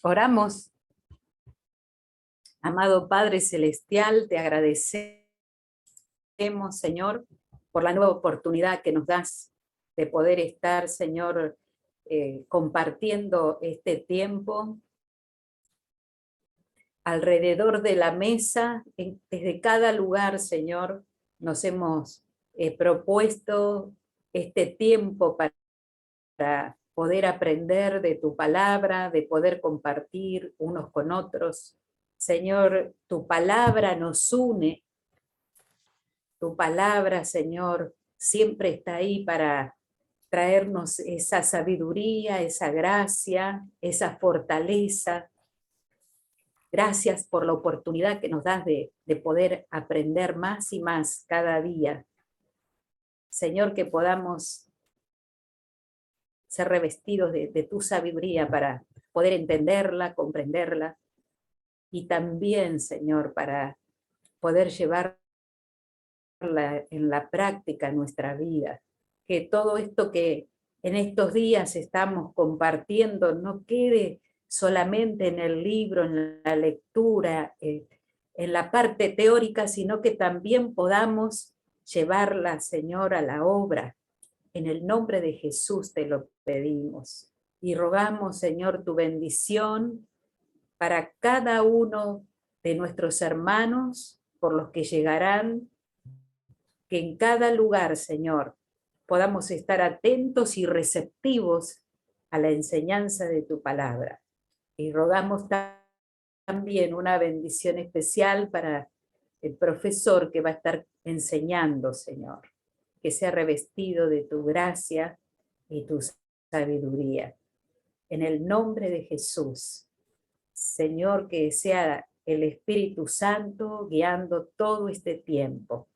Oramos. Amado Padre Celestial, te agradecemos, Señor, por la nueva oportunidad que nos das de poder estar, Señor, compartiendo este tiempo alrededor de la mesa. Desde cada lugar, Señor, nos hemos propuesto este tiempo para poder aprender de tu palabra, de poder compartir unos con otros. Señor, tu palabra nos une, tu palabra, Señor, siempre está ahí para traernos esa sabiduría, esa gracia, esa fortaleza. Gracias por la oportunidad que nos das de poder aprender más y más cada día. Señor, que podamos ser revestidos de tu sabiduría para poder entenderla, comprenderla, y también, Señor, para poder llevarla en la práctica en nuestra vida. Que todo esto que en estos días estamos compartiendo no quede solamente en el libro, en la lectura, en la parte teórica, sino que también podamos llevarla, Señor, a la obra. En el nombre de Jesús te lo pedimos. Y rogamos, Señor, tu bendición para cada uno de nuestros hermanos, por los que llegarán, que en cada lugar, Señor, podamos estar atentos y receptivos a la enseñanza de tu palabra. Y rogamos también una bendición especial para el profesor que va a estar enseñando, Señor, que sea revestido de tu gracia y tu sabiduría. En el nombre de Jesús, Señor, que sea el Espíritu Santo guiando todo este tiempo.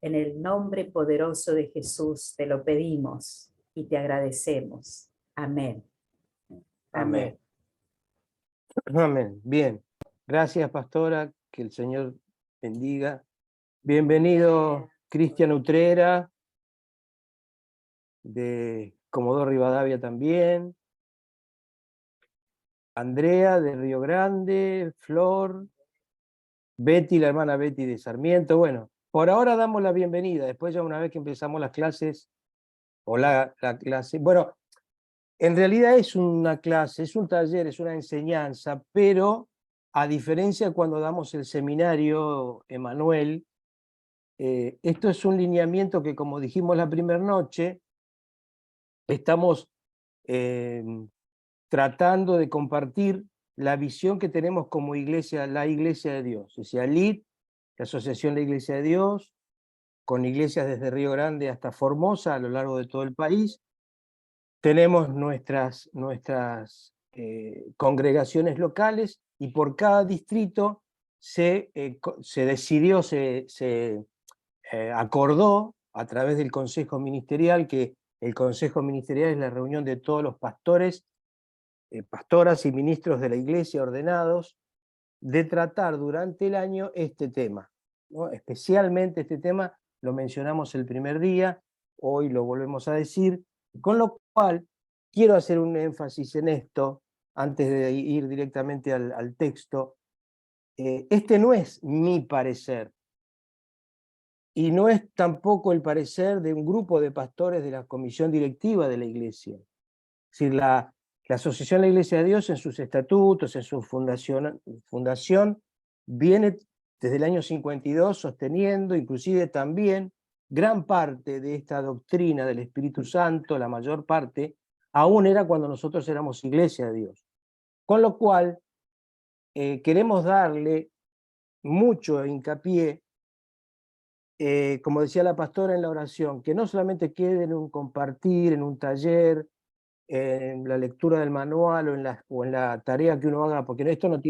En el nombre poderoso de Jesús te lo pedimos y te agradecemos. Amén. Amén. Amén. Bien. Gracias, pastora. Que el Señor bendiga. Bienvenido, Cristian Utrera, de Comodoro Rivadavia también. Andrea, de Río Grande. Flor. Betty, la hermana Betty de Sarmiento. Bueno, por ahora damos la bienvenida. Después ya una vez que empezamos las clases, o la clase... Bueno, en realidad es una clase, es un taller, es una enseñanza, pero a diferencia de cuando damos el seminario Emanuel, esto es un lineamiento que, como dijimos la primera noche, estamos tratando de compartir la visión que tenemos como iglesia, la Iglesia de Dios. O sea, LID, la Asociación de la Iglesia de Dios, con iglesias desde Río Grande hasta Formosa, a lo largo de todo el país. Tenemos nuestras congregaciones locales, y por cada distrito se decidió, se acordó a través del Consejo Ministerial, que el Consejo Ministerial es la reunión de todos los pastores, pastoras y ministros de la iglesia ordenados, de tratar durante el año este tema, ¿no? Especialmente este tema lo mencionamos el primer día, hoy lo volvemos a decir, con lo cual quiero hacer un énfasis en esto, antes de ir directamente al texto. Este no es mi parecer, y no es tampoco el parecer de un grupo de pastores de la comisión directiva de la iglesia. Es decir, la Asociación de la Iglesia de Dios, en sus estatutos, en su fundación, viene desde el año 52 sosteniendo, inclusive también, gran parte de esta doctrina del Espíritu Santo, la mayor parte, aún era cuando nosotros éramos Iglesia de Dios. Con lo cual, queremos darle mucho hincapié, como decía la pastora en la oración, que no solamente quede en un compartir, en un taller, en la lectura del manual o en la tarea que uno haga, porque esto no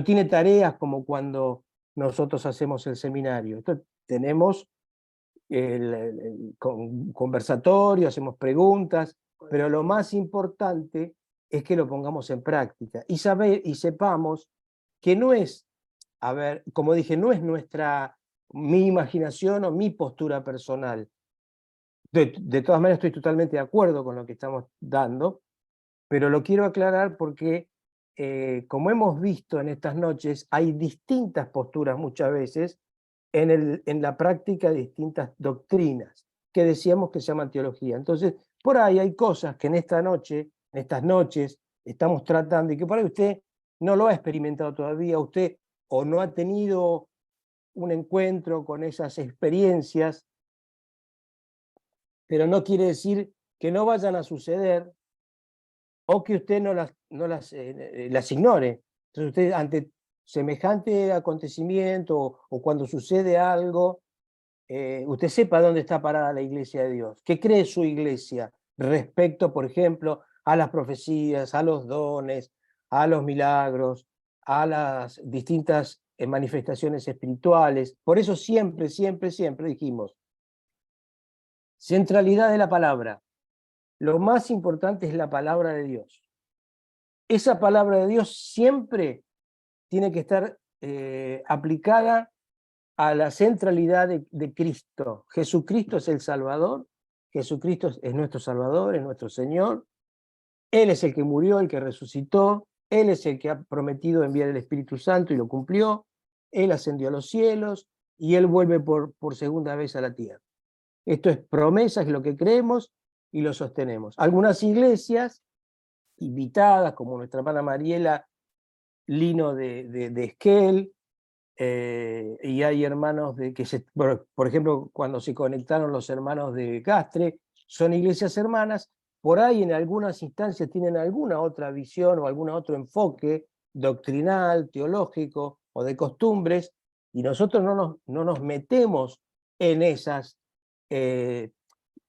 tiene tareas como cuando nosotros hacemos el seminario. Esto tenemos conversatorio, hacemos preguntas, pero lo más importante es que lo pongamos en práctica y sepamos que no es, a ver, como dije, no es mi imaginación o mi postura personal. De todas maneras estoy totalmente de acuerdo con lo que estamos dando, pero lo quiero aclarar porque, como hemos visto en estas noches, hay distintas posturas muchas veces en la práctica de distintas doctrinas que decíamos que se llaman teología. Entonces, por ahí hay cosas que en esta noche, en estas noches, estamos tratando y que por ahí usted no lo ha experimentado todavía, usted o no ha tenido un encuentro con esas experiencias, pero no quiere decir que no vayan a suceder o que usted las ignore. Entonces usted ante semejante acontecimiento o cuando sucede algo, usted sepa dónde está parada la iglesia de Dios. ¿Qué cree su iglesia respecto, por ejemplo, a las profecías, a los dones, a los milagros, a las distintas manifestaciones espirituales? Por eso siempre, siempre, siempre dijimos, centralidad de la palabra. Lo más importante es la palabra de Dios. Esa palabra de Dios siempre tiene que estar aplicada a la centralidad de Cristo. Jesucristo es el Salvador, Jesucristo es nuestro Salvador, es nuestro Señor. Él es el que murió, el que resucitó, Él es el que ha prometido enviar el Espíritu Santo y lo cumplió. Él ascendió a los cielos y Él vuelve por segunda vez a la tierra. Esto es promesa, es lo que creemos y lo sostenemos. Algunas iglesias invitadas, como nuestra hermana Mariela Lino de Esquel, y hay hermanos por ejemplo, cuando se conectaron los hermanos de Castre, son iglesias hermanas, por ahí en algunas instancias tienen alguna otra visión o algún otro enfoque doctrinal, teológico o de costumbres, y nosotros no nos metemos en esas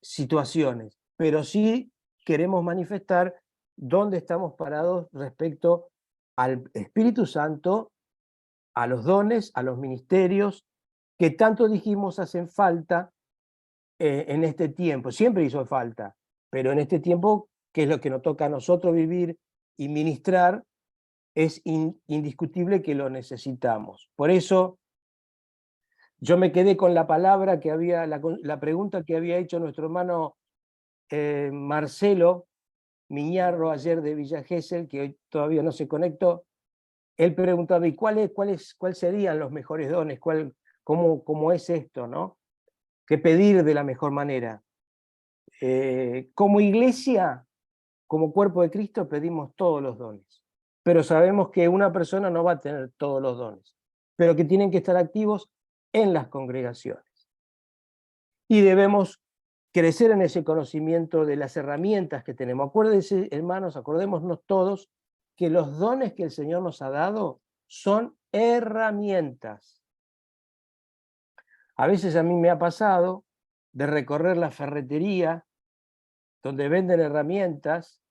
situaciones, pero sí queremos manifestar dónde estamos parados respecto al Espíritu Santo, a los dones, a los ministerios, que tanto dijimos hacen falta en este tiempo. Siempre hizo falta, pero en este tiempo, que es lo que nos toca a nosotros vivir y ministrar, es indiscutible que lo necesitamos. Por eso yo me quedé con la palabra que había, la pregunta que había hecho nuestro hermano Marcelo Miñarro ayer de Villa Gesell, que hoy todavía no se conectó. Él preguntaba, ¿y cuáles serían los mejores dones? ¿Cómo es esto, no? ¿Qué pedir de la mejor manera? Como iglesia, como cuerpo de Cristo, pedimos todos los dones, pero sabemos que una persona no va a tener todos los dones, pero que tienen que estar activos en las congregaciones. Y debemos crecer en ese conocimiento de las herramientas que tenemos. Acuérdense, hermanos, acordémonos todos que los dones que el Señor nos ha dado son herramientas. A veces a mí me ha pasado de recorrer la ferretería donde venden herramientas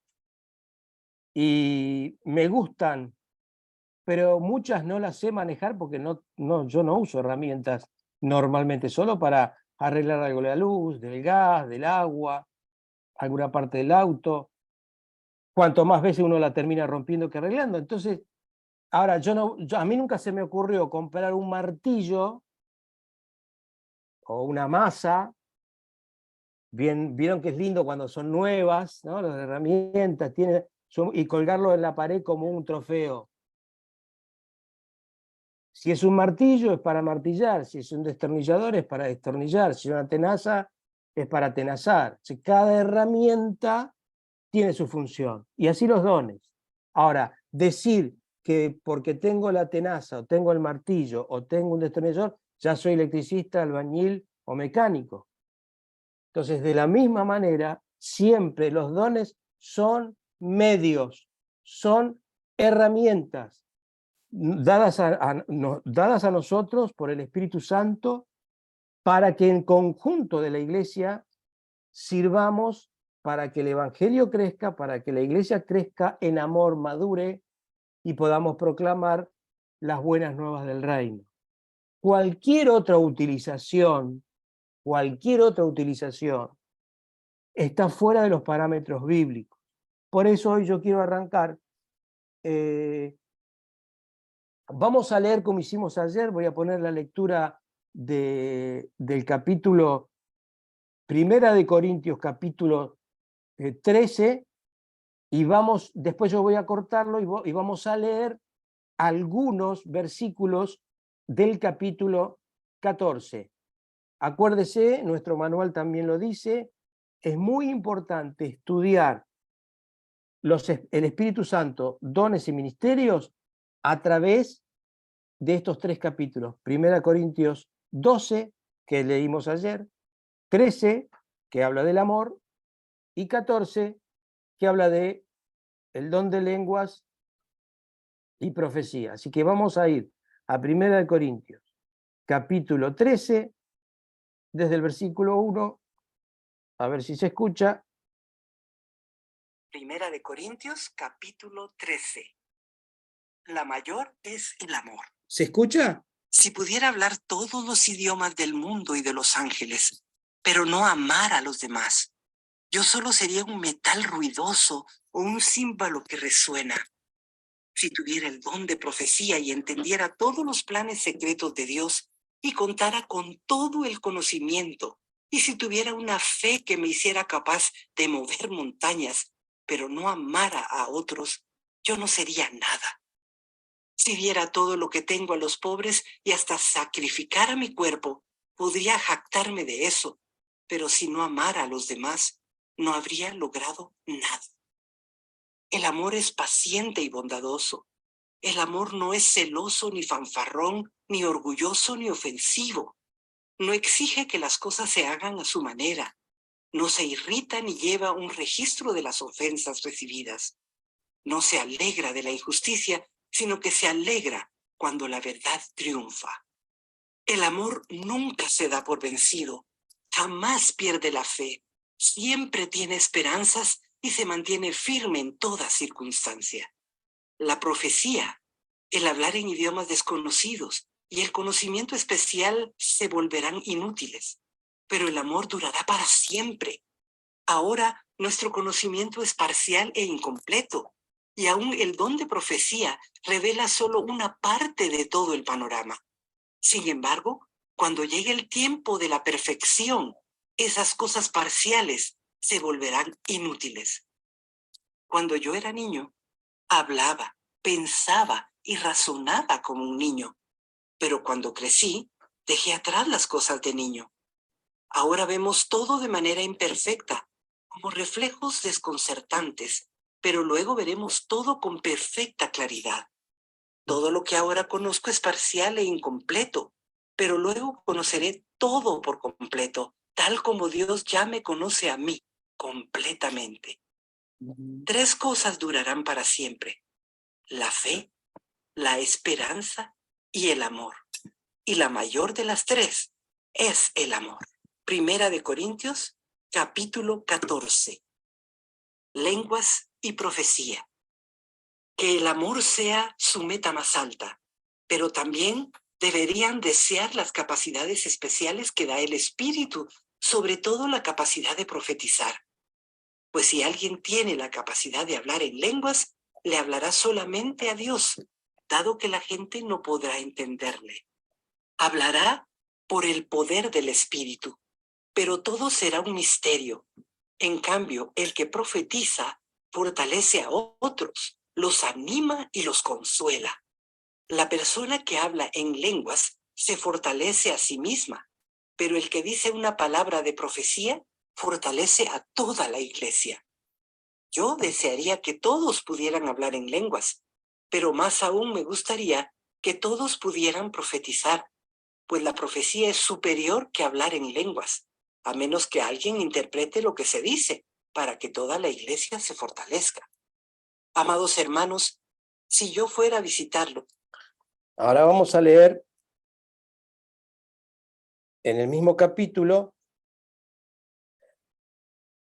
y me gustan, pero muchas no las sé manejar porque yo no uso herramientas normalmente, solo para arreglar algo de la luz, del gas, del agua, alguna parte del auto. Cuanto más veces uno la termina rompiendo que arreglando. Entonces, ahora a mí nunca se me ocurrió comprar un martillo o una masa. Vieron que es lindo cuando son nuevas, ¿no? Las herramientas, y colgarlo en la pared como un trofeo. Si es un martillo es para martillar, si es un destornillador es para destornillar, si es una tenaza es para tenazar. Cada herramienta tiene su función, y así los dones. Ahora, decir que porque tengo la tenaza, o tengo el martillo, o tengo un destornillador, ya soy electricista, albañil o mecánico. Entonces, de la misma manera, siempre los dones son medios, son herramientas dadas a nosotros por el Espíritu Santo para que en conjunto de la iglesia sirvamos para que el Evangelio crezca, para que la iglesia crezca en amor, madure y podamos proclamar las buenas nuevas del reino. Cualquier otra utilización está fuera de los parámetros bíblicos. Por eso hoy yo quiero arrancar. Vamos a leer como hicimos ayer, voy a poner la lectura del capítulo Primera de Corintios capítulo 13, y después yo voy a cortarlo y vamos a leer algunos versículos del capítulo 14. Acuérdese, nuestro manual también lo dice, es muy importante estudiar el Espíritu Santo, dones y ministerios a través de estos 3 capítulos. 1 Corintios 12, que leímos ayer, 13, que habla del amor, y 14, que habla de el don de lenguas y profecía. Así que vamos a ir a 1 Corintios, capítulo 13, desde el versículo 1, a ver si se escucha. Primera de Corintios, capítulo 13. La mayor es el amor. ¿Se escucha? Si pudiera hablar todos los idiomas del mundo y de los ángeles, pero no amar a los demás, yo solo sería un metal ruidoso o un címbalo que resuena. Si tuviera el don de profecía y entendiera todos los planes secretos de Dios y contara con todo el conocimiento, y si tuviera una fe que me hiciera capaz de mover montañas, pero no amara a otros, yo no sería nada. Si diera todo lo que tengo a los pobres y hasta sacrificara mi cuerpo, podría jactarme de eso, pero si no amara a los demás, no habría logrado nada. El amor es paciente y bondadoso. El amor no es celoso, ni fanfarrón, ni orgulloso, ni ofensivo. No exige que las cosas se hagan a su manera. No se irrita ni lleva un registro de las ofensas recibidas. No se alegra de la injusticia, sino que se alegra cuando la verdad triunfa. El amor nunca se da por vencido, jamás pierde la fe, siempre tiene esperanzas y se mantiene firme en toda circunstancia. La profecía, el hablar en idiomas desconocidos y el conocimiento especial se volverán inútiles, pero el amor durará para siempre. Ahora nuestro conocimiento es parcial e incompleto, y aún el don de profecía revela solo una parte de todo el panorama. Sin embargo, cuando llegue el tiempo de la perfección, esas cosas parciales se volverán inútiles. Cuando yo era niño, hablaba, pensaba y razonaba como un niño, pero cuando crecí, dejé atrás las cosas de niño. Ahora vemos todo de manera imperfecta, como reflejos desconcertantes, pero luego veremos todo con perfecta claridad. Todo lo que ahora conozco es parcial e incompleto, pero luego conoceré todo por completo, tal como Dios ya me conoce a mí, completamente. 3 cosas durarán para siempre: la fe, la esperanza y el amor. Y la mayor de las 3 es el amor. Primera de Corintios, capítulo 14. Lenguas y profecía. Que el amor sea su meta más alta, pero también deberían desear las capacidades especiales que da el Espíritu, sobre todo la capacidad de profetizar. Pues si alguien tiene la capacidad de hablar en lenguas, le hablará solamente a Dios, dado que la gente no podrá entenderle. Hablará por el poder del Espíritu, pero todo será un misterio. En cambio, el que profetiza fortalece a otros, los anima y los consuela. La persona que habla en lenguas se fortalece a sí misma, pero el que dice una palabra de profecía fortalece a toda la iglesia. Yo desearía que todos pudieran hablar en lenguas, pero más aún me gustaría que todos pudieran profetizar, pues la profecía es superior que hablar en lenguas, a menos que alguien interprete lo que se dice, para que toda la iglesia se fortalezca. Amados hermanos, si yo fuera a visitarlo. Ahora vamos a leer en el mismo capítulo.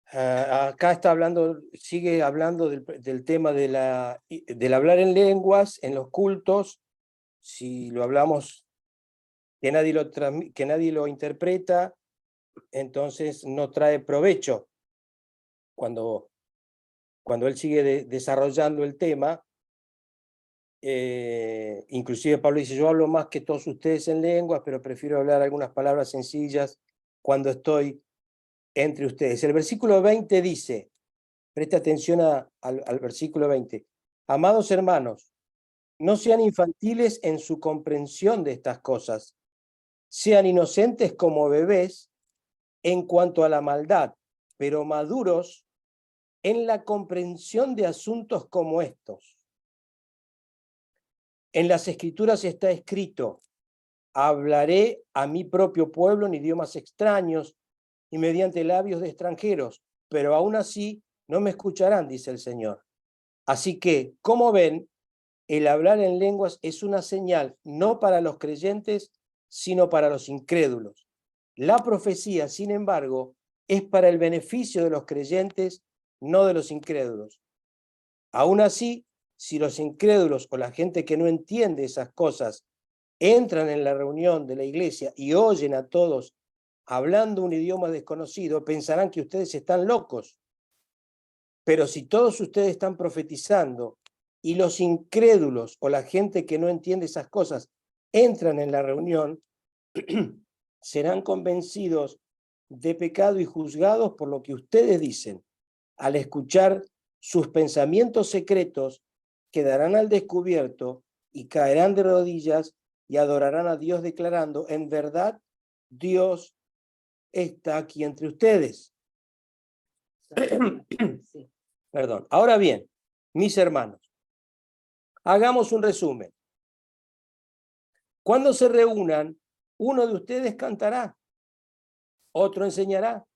Acá está hablando, sigue hablando del tema del hablar en lenguas, en los cultos. Si lo hablamos, que nadie lo interpreta, entonces no trae provecho. Cuando él sigue desarrollando el tema, inclusive Pablo dice: yo hablo más que todos ustedes en lenguas, pero prefiero hablar algunas palabras sencillas cuando estoy entre ustedes. El versículo 20 dice, presta atención al versículo 20. Amados hermanos, no sean infantiles en su comprensión de estas cosas. Sean inocentes como bebés en cuanto a la maldad, pero maduros en la comprensión de asuntos como estos. En las Escrituras está escrito, hablaré a mi propio pueblo en idiomas extraños y mediante labios de extranjeros, pero aún así no me escucharán, dice el Señor. Así que, como ven, el hablar en lenguas es una señal no para los creyentes, sino para los incrédulos. La profecía, sin embargo, es para el beneficio de los creyentes, no de los incrédulos. Aún así, si los incrédulos o la gente que no entiende esas cosas entran en la reunión de la iglesia y oyen a todos hablando un idioma desconocido, pensarán que ustedes están locos. Pero si todos ustedes están profetizando y los incrédulos o la gente que no entiende esas cosas entran en la reunión, serán convencidos de pecado y juzgados por lo que ustedes dicen. Al escuchar sus pensamientos secretos, quedarán al descubierto y caerán de rodillas y adorarán a Dios declarando, en verdad, Dios está aquí entre ustedes. Sí. Perdón. Ahora bien, mis hermanos, hagamos un resumen. Cuando se reúnan, uno de ustedes cantará, otro enseñará,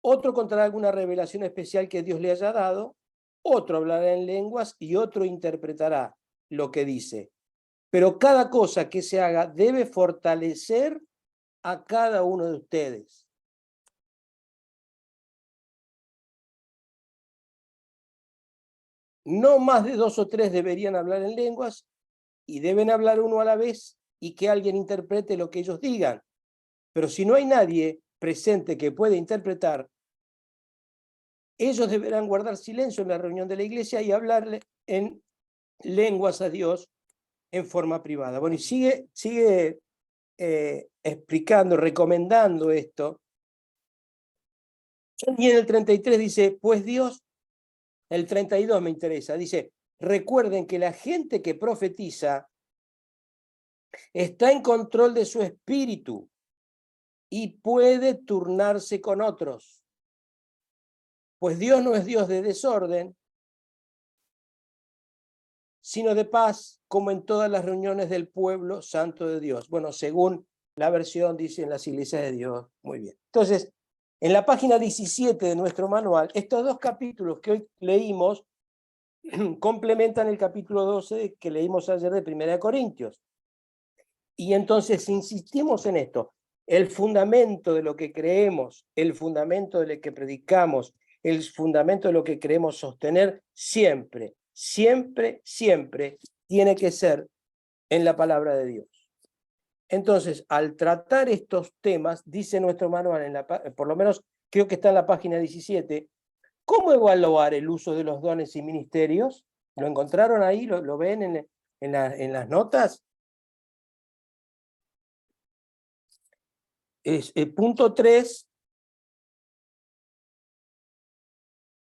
otro contará alguna revelación especial que Dios le haya dado, otro hablará en lenguas y otro interpretará lo que dice. Pero cada cosa que se haga debe fortalecer a cada uno de ustedes. No más de 2 o 3 deberían hablar en lenguas y deben hablar uno a la vez y que alguien interprete lo que ellos digan. Pero si no hay nadie presente que pueda interpretar, ellos deberán guardar silencio en la reunión de la iglesia y hablarle en lenguas a Dios en forma privada. Bueno, y sigue explicando, recomendando esto. Y en el 33 dice, pues Dios, el 32 me interesa, dice, recuerden que la gente que profetiza está en control de su espíritu y puede turnarse con otros. Pues Dios no es Dios de desorden, sino de paz, como en todas las reuniones del pueblo santo de Dios. Bueno, según la versión, dicen las iglesias de Dios. Muy bien. Entonces, en la página 17 de nuestro manual, estos 2 capítulos que hoy leímos complementan el capítulo 12 que leímos ayer de 1 Corintios. Y entonces insistimos en esto. El fundamento de lo que creemos, el fundamento de lo que predicamos, el fundamento de lo que queremos sostener, siempre, siempre, siempre tiene que ser en la palabra de Dios. Entonces, al tratar estos temas, dice nuestro manual, por lo menos creo que está en la página 17, ¿cómo evaluar el uso de los dones y ministerios? ¿Lo encontraron ahí? ¿Lo ven en las notas? Punto 3,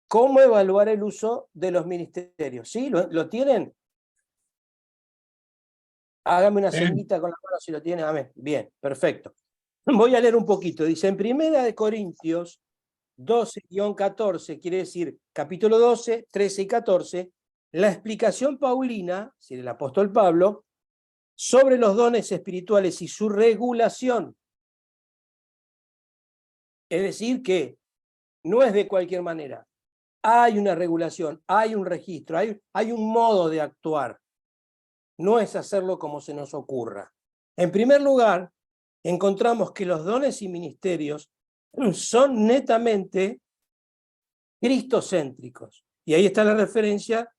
¿cómo evaluar el uso de los ministerios? ¿Sí? ¿Lo tienen? Hágame una señita con la mano si lo tienen. Amén. Bien, perfecto. Voy a leer un poquito. Dice, en 1 Corintios 12-14, quiere decir capítulo 12, 13 y 14, la explicación paulina, es decir, el apóstol Pablo, sobre los dones espirituales y su regulación. Es decir, que no es de cualquier manera. Hay una regulación, hay un registro, hay un modo de actuar. No es hacerlo como se nos ocurra. En primer lugar, encontramos que los dones y ministerios son netamente cristocéntricos. Y ahí está la referencia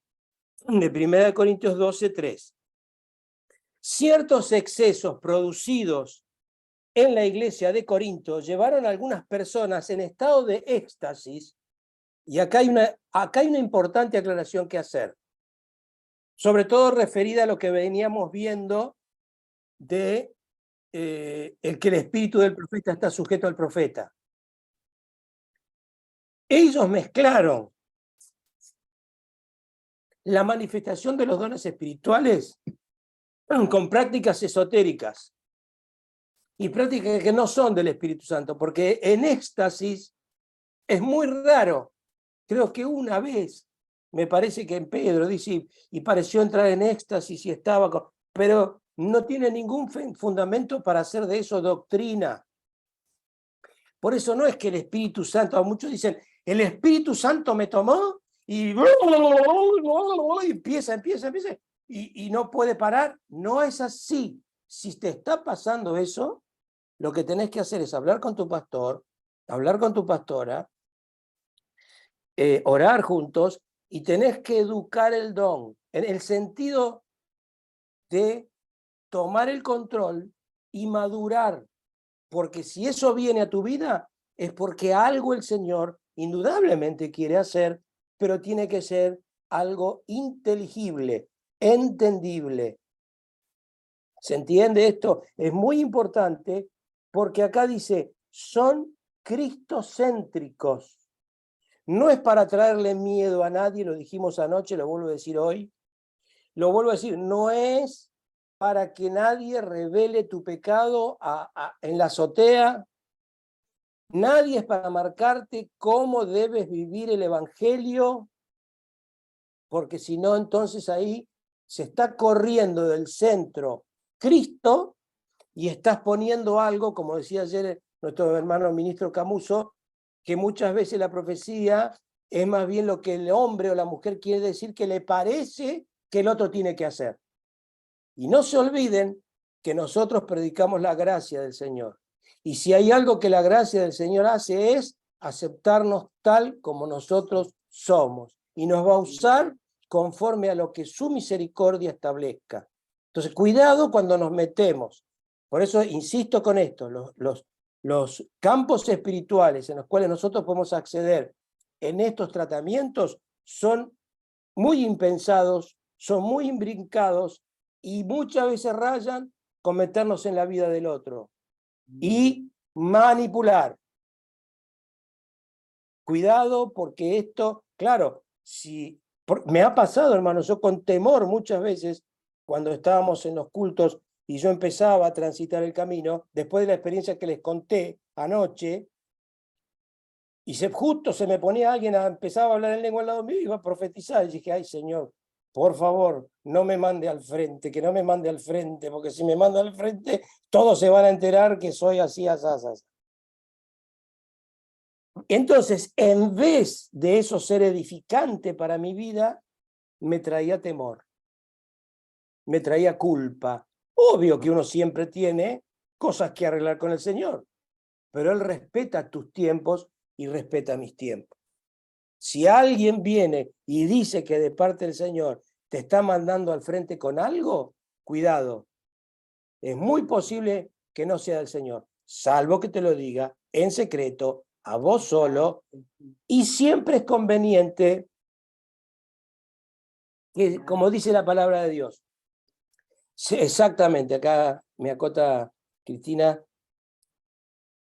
de 1 Corintios 12:3. Ciertos excesos producidos en la iglesia de Corinto llevaron a algunas personas en estado de éxtasis, y acá hay una importante aclaración que hacer, sobre todo referida a lo que veníamos viendo de el que el espíritu del profeta está sujeto al profeta. ellos mezclaron la manifestación de los dones espirituales con prácticas esotéricas y prácticas que no son del Espíritu Santo, porque en éxtasis es muy raro. Creo que una vez, me parece que en Pedro dice, y pareció entrar en éxtasis y estaba pero no tiene ningún fundamento para hacer de eso doctrina. Por eso no es que el Espíritu Santo, muchos dicen, el Espíritu Santo me tomó y empieza, y no puede parar. No es así. Si te está pasando eso, lo que tenés que hacer es hablar con tu pastor, hablar con tu pastora, orar juntos, y tenés que educar el don, en el sentido de tomar el control y madurar, porque si eso viene a tu vida, es porque algo el Señor indudablemente quiere hacer, pero tiene que ser algo inteligible, entendible. ¿Se entiende esto? Es muy importante, porque acá dice, son cristocéntricos. No es para traerle miedo a nadie, lo dijimos anoche, lo vuelvo a decir hoy. Lo vuelvo a decir, no es para que nadie revele tu pecado en la azotea. Nadie es para marcarte cómo debes vivir el evangelio, porque si no, entonces ahí se está corriendo del centro Cristo y estás poniendo algo, como decía ayer nuestro hermano ministro Camuso, que muchas veces la profecía es más bien lo que el hombre o la mujer quiere decir que le parece que el otro tiene que hacer. Y no se olviden que nosotros predicamos la gracia del Señor. Y si hay algo que la gracia del Señor hace es aceptarnos tal como nosotros somos. Y nos va a usar conforme a lo que su misericordia establezca. Entonces, cuidado cuando nos metemos. Por eso insisto con esto, los campos espirituales en los cuales nosotros podemos acceder en estos tratamientos son muy impensados, son muy imbrincados y muchas veces rayan con meternos en la vida del otro y manipular. Cuidado, porque esto, claro, me ha pasado, hermano, yo con temor muchas veces, cuando estábamos en los cultos y yo empezaba a transitar el camino, después de la experiencia que les conté anoche, y justo se me ponía alguien, empezaba a hablar en lengua al lado mío, iba a profetizar, y dije, ay Señor, por favor, no me mande al frente, que no me mande al frente, porque si me manda al frente, todos se van a enterar que soy así, así. Entonces, en vez de eso ser edificante para mi vida, me traía temor, me traía culpa. Obvio que uno siempre tiene cosas que arreglar con el Señor, pero Él respeta tus tiempos y respeta mis tiempos. Si alguien viene y dice que de parte del Señor te está mandando al frente con algo, cuidado. Es muy posible que no sea del Señor, salvo que te lo diga en secreto, a vos solo, y siempre es conveniente que, como dice la palabra de Dios, exactamente, acá me acota Cristina,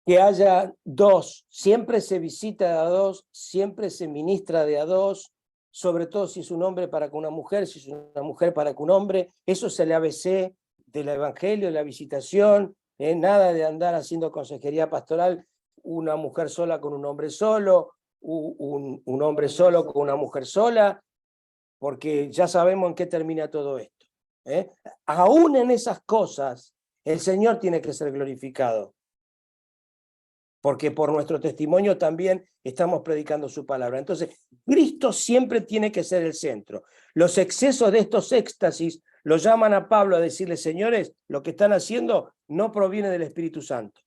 que haya dos, siempre se visita de a dos, siempre se ministra de a dos, sobre todo si es un hombre para con una mujer, si es una mujer para con un hombre, eso es el ABC del evangelio, la visitación, nada de andar haciendo consejería pastoral, una mujer sola con un hombre solo, un hombre solo con una mujer sola, porque ya sabemos en qué termina todo esto. Aún en esas cosas, el Señor tiene que ser glorificado, porque por nuestro testimonio también estamos predicando su palabra. Entonces, Cristo siempre tiene que ser el centro. Los excesos de estos éxtasis lo llaman a Pablo a decirle, señores, lo que están haciendo no proviene del Espíritu Santo.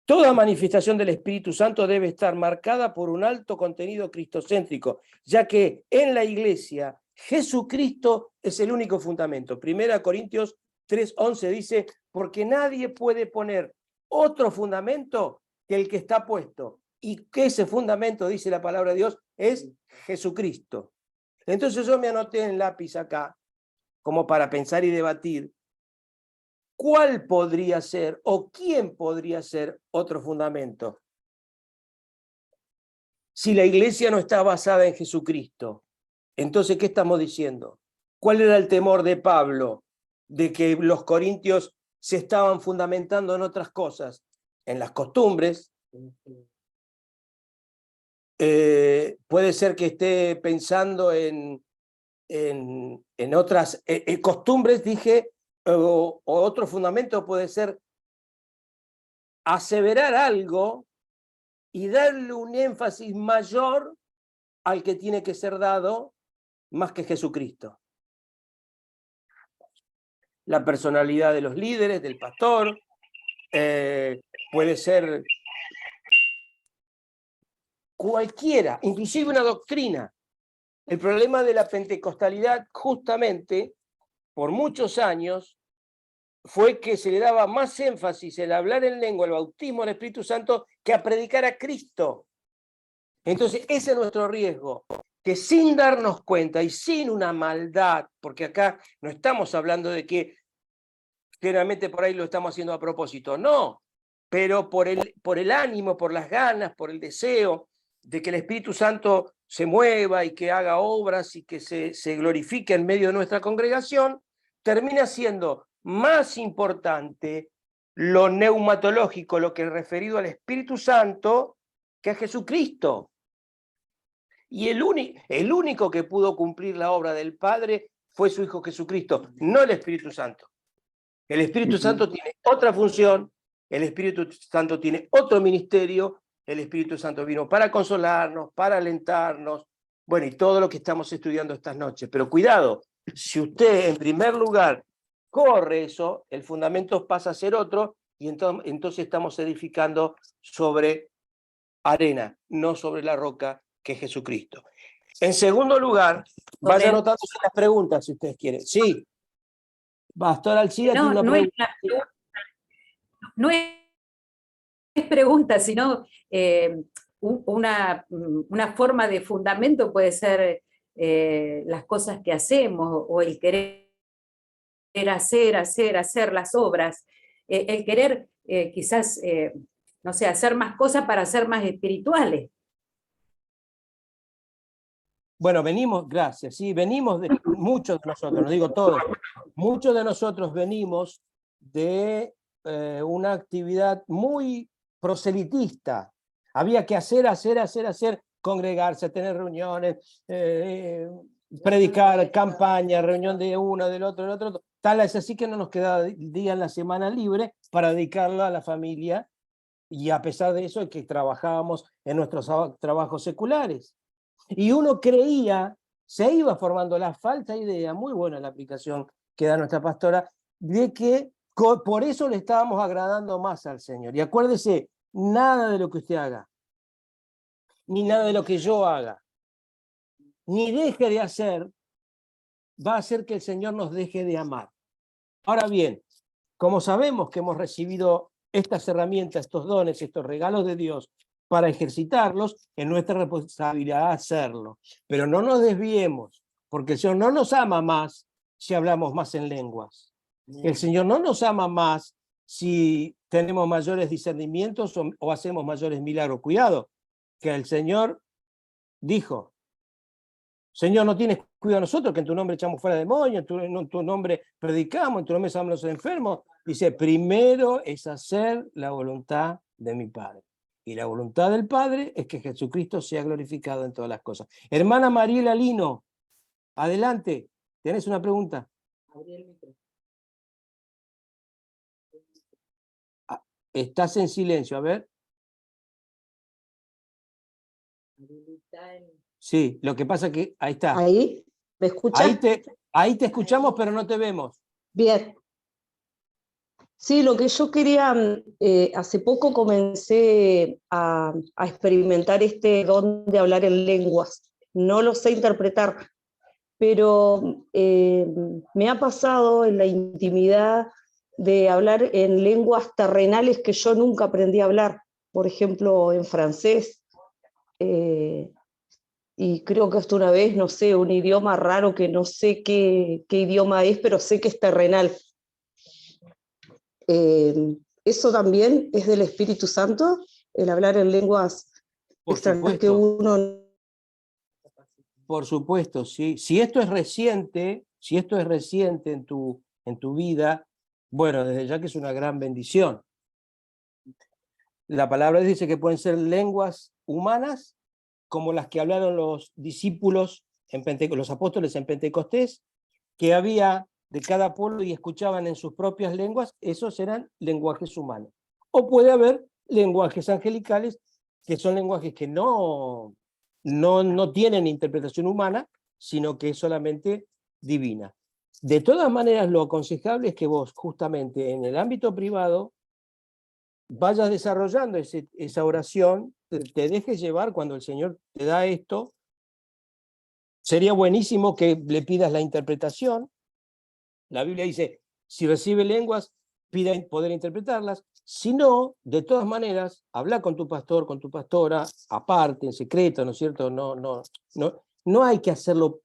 Toda manifestación del Espíritu Santo debe estar marcada por un alto contenido cristocéntrico, ya que en la iglesia Jesucristo es el único fundamento. 1 Corintios 3:11 dice, porque nadie puede poner otro fundamento que el que está puesto. Y que ese fundamento, dice la palabra de Dios, es Jesucristo. Entonces yo me anoté en lápiz acá, como para pensar y debatir, ¿cuál podría ser o quién podría ser otro fundamento? si la iglesia no está basada en Jesucristo? Entonces, ¿qué estamos diciendo? ¿Cuál era el temor de Pablo? De que los corintios se estaban fundamentando en otras cosas, en las costumbres. Puede ser que esté pensando en otras costumbres, dije, o otro fundamento puede ser aseverar algo y darle un énfasis mayor al que tiene que ser dado más que Jesucristo. La personalidad de los líderes, del pastor, puede ser cualquiera, inclusive una doctrina. El problema de la pentecostalidad, justamente, por muchos años, fue que se le daba más énfasis en hablar en lengua, el bautismo del Espíritu Santo, que a predicar a Cristo. Entonces, ese es nuestro riesgo, que sin darnos cuenta y sin una maldad, porque acá no estamos hablando de que generalmente por ahí lo estamos haciendo a propósito, no, pero por el ánimo, por las ganas, por el deseo de que el Espíritu Santo se mueva y que haga obras y que se glorifique en medio de nuestra congregación, termina siendo más importante lo neumatológico, lo que es referido al Espíritu Santo, que a Jesucristo. Y el único que pudo cumplir la obra del Padre fue su Hijo Jesucristo, no el Espíritu Santo. El Espíritu Santo tiene otra función, el Espíritu Santo tiene otro ministerio, el Espíritu Santo vino para consolarnos, para alentarnos, bueno, y todo lo que estamos estudiando estas noches. Pero cuidado, si usted en primer lugar corre eso, el fundamento pasa a ser otro, y entonces estamos edificando sobre arena, no sobre la roca que es Jesucristo. En segundo lugar, vaya anotando las preguntas si ustedes quieren. Sí. Pastor Alcida tiene una pregunta. No es pregunta, sino una forma de fundamento puede ser las cosas que hacemos o el querer hacer las obras, el querer quizás, no sé, hacer más cosas para ser más espirituales. Bueno, venimos, gracias, sí, venimos de muchos de nosotros, no digo todos, muchos de nosotros venimos de una actividad muy proselitista. Había que hacer, congregarse, tener reuniones, predicar, campaña, reunión de uno, del otro. Tal es así que no nos quedaba día en la semana libre para dedicarla a la familia, y a pesar de eso es que trabajábamos en nuestros trabajos seculares. Y uno creía, se iba formando la falsa idea, muy buena la aplicación que da nuestra pastora, de que por eso le estábamos agradando más al Señor. Y acuérdese, nada de lo que usted haga, ni nada de lo que yo haga, ni deje de hacer, va a hacer que el Señor nos deje de amar. Ahora bien, como sabemos que hemos recibido estas herramientas, estos dones, estos regalos de Dios, para ejercitarlos, es nuestra responsabilidad hacerlo. Pero no nos desviemos, porque el Señor no nos ama más si hablamos más en lenguas. El Señor no nos ama más si tenemos mayores discernimientos o hacemos mayores milagros. Cuidado, que el Señor dijo: Señor, no tienes cuidado de nosotros, que en tu nombre echamos fuera demonios, en tu nombre predicamos, en tu nombre sanamos a los enfermos. Dice, primero es hacer la voluntad de mi Padre. Y la voluntad del Padre es que Jesucristo sea glorificado en todas las cosas. Hermana Mariela Lino, adelante, ¿tenés una pregunta? Estás en silencio, a ver. Sí, lo que pasa es que ahí está. ¿Ahí? ¿Me escuchas? Ahí te escuchamos, pero no te vemos. Bien. Sí, lo que yo quería, hace poco comencé a experimentar este don de hablar en lenguas. No lo sé interpretar, pero me ha pasado en la intimidad de hablar en lenguas terrenales que yo nunca aprendí a hablar. Por ejemplo, en francés. Y creo que hasta una vez, no sé, un idioma raro que no sé qué idioma es, pero sé que es terrenal. ¿Eso también es del Espíritu Santo, el hablar en lenguas Por extrañar que supuesto, uno... por supuesto, sí. Si esto es reciente, en tu vida, bueno, desde ya que es una gran bendición. La palabra dice que pueden ser lenguas humanas, como las que hablaron los discípulos, los apóstoles en Pentecostés, que había de cada pueblo y escuchaban en sus propias lenguas, esos eran lenguajes humanos. O puede haber lenguajes angelicales, que son lenguajes que no tienen interpretación humana, sino que es solamente divina. De todas maneras, lo aconsejable es que vos, justamente en el ámbito privado, vayas desarrollando esa oración, te dejes llevar cuando el Señor te da esto. Sería buenísimo que le pidas la interpretación. La Biblia dice, si recibe lenguas, pida poder interpretarlas. Si no, de todas maneras, habla con tu pastor, con tu pastora, aparte, en secreto, ¿no es cierto? No hay que hacerlo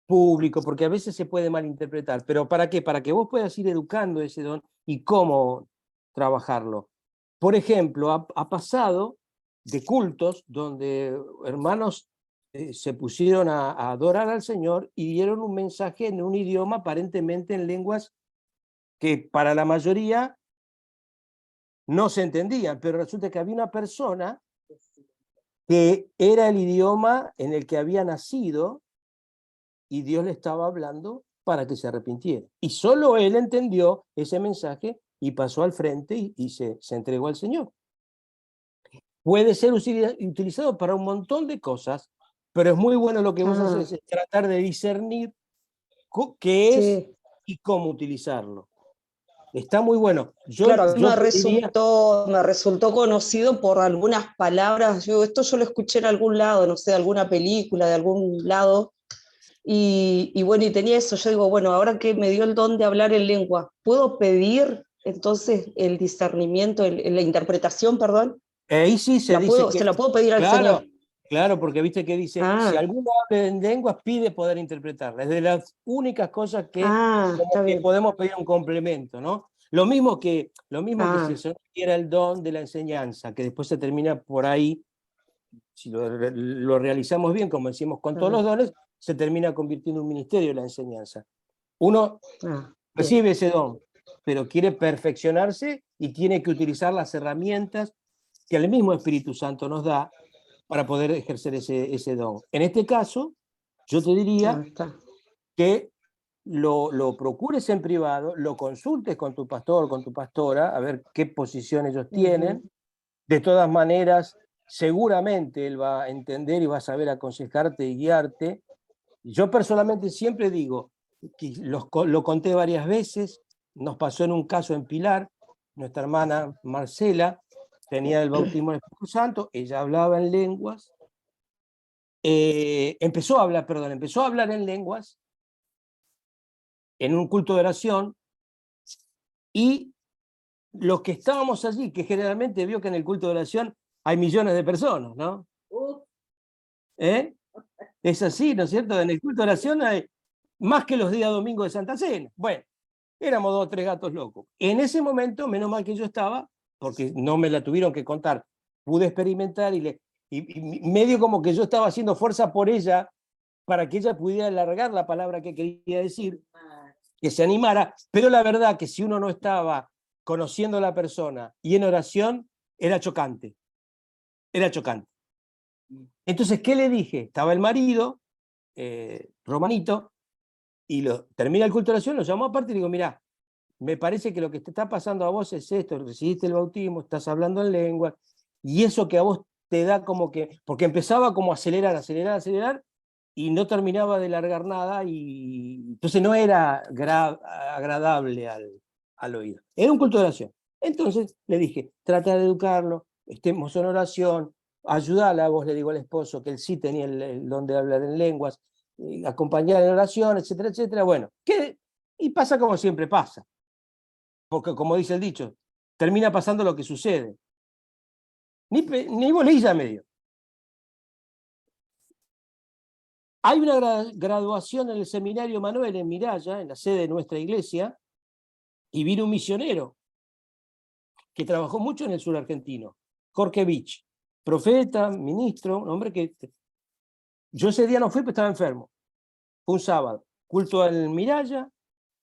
público, porque a veces se puede malinterpretar. ¿Pero para qué? Para que vos puedas ir educando ese don y cómo trabajarlo. Por ejemplo, ha pasado de cultos donde hermanos se pusieron a adorar al Señor y dieron un mensaje en un idioma aparentemente en lenguas que para la mayoría no se entendían, pero resulta que había una persona que era el idioma en el que había nacido y Dios le estaba hablando para que se arrepintiera. Y solo él entendió ese mensaje y pasó al frente y se entregó al Señor. Puede ser utilizado para un montón de cosas, pero es muy bueno lo que vos haces, es tratar de discernir qué es Sí. y cómo utilizarlo. Está muy bueno. Claro, a mí Yo te diría, me resultó conocido por algunas palabras. Esto yo lo escuché en algún lado, no sé, de alguna película, de algún lado. Y bueno, y tenía eso. Yo digo, bueno, ahora que me dio el don de hablar en lengua, ¿puedo pedir entonces el discernimiento, la interpretación, perdón? ahí sí se dice Se que, la puedo pedir al claro, Señor? claro, porque viste que dice, si Ah, alguno habla en lenguas, pide poder interpretarla. Es de las únicas cosas que, como está que bien. podemos pedir un complemento, ¿no? Lo mismo que si el Ah, Señor quiera el don de la enseñanza, que después se termina por ahí, si lo realizamos bien, como decimos con todos los dones, se termina convirtiendo en un ministerio la enseñanza. Uno bien. recibe ese don, pero quiere perfeccionarse y tiene que utilizar las herramientas que el mismo Espíritu Santo nos da para poder ejercer ese don. En este caso, yo te diría Está. que lo procures en privado, lo consultes con tu pastor, con tu pastora, a ver qué posición ellos tienen. De todas maneras, seguramente él va a entender y va a saber aconsejarte y guiarte. Yo personalmente siempre digo, que lo conté varias veces, nos pasó en un caso en Pilar, nuestra hermana Marcela tenía el bautismo del Espíritu Santo, ella hablaba en lenguas, empezó a hablar en lenguas en un culto de oración, y los que estábamos allí, que generalmente vio que en el culto de oración hay millones de personas, ¿no? ¿Eh? Es así, ¿no es cierto? En el culto de oración hay más que los días domingos de Santa Cena. Bueno, éramos 2 o 3 gatos locos. En ese momento, menos mal que yo estaba, porque no me la tuvieron que contar, pude experimentar y medio como que yo estaba haciendo fuerza por ella para que ella pudiera alargar la palabra que quería decir, que se animara, pero la verdad que si uno no estaba conociendo a la persona y en oración, era chocante, era chocante. Entonces, ¿qué le dije? Estaba el marido, Romanito, y termina el culto de oración, lo llamó aparte y le digo, mirá, me parece que lo que te está pasando a vos es esto, recibiste el bautismo, estás hablando en lengua, y eso que a vos te da como que, porque empezaba como a acelerar, acelerar, acelerar, y no terminaba de largar nada, y entonces no era agradable al oído. Era un culto de oración. Entonces le dije, trata de educarlo, estemos en oración, ayúdala, vos le digo al esposo que él sí tenía el don de hablar en lenguas, acompañar en oración, etcétera, etcétera. Bueno, y pasa como siempre pasa. Porque como dice el dicho, termina pasando lo que sucede. Ni bolilla me dio. Hay una graduación en el seminario Manuel en Miraya, en la sede de nuestra iglesia, y vino un misionero que trabajó mucho en el sur argentino, Jorge Vich, profeta, ministro, un hombre que... Yo ese día no fui porque estaba enfermo. Fue un sábado, culto al Miraya,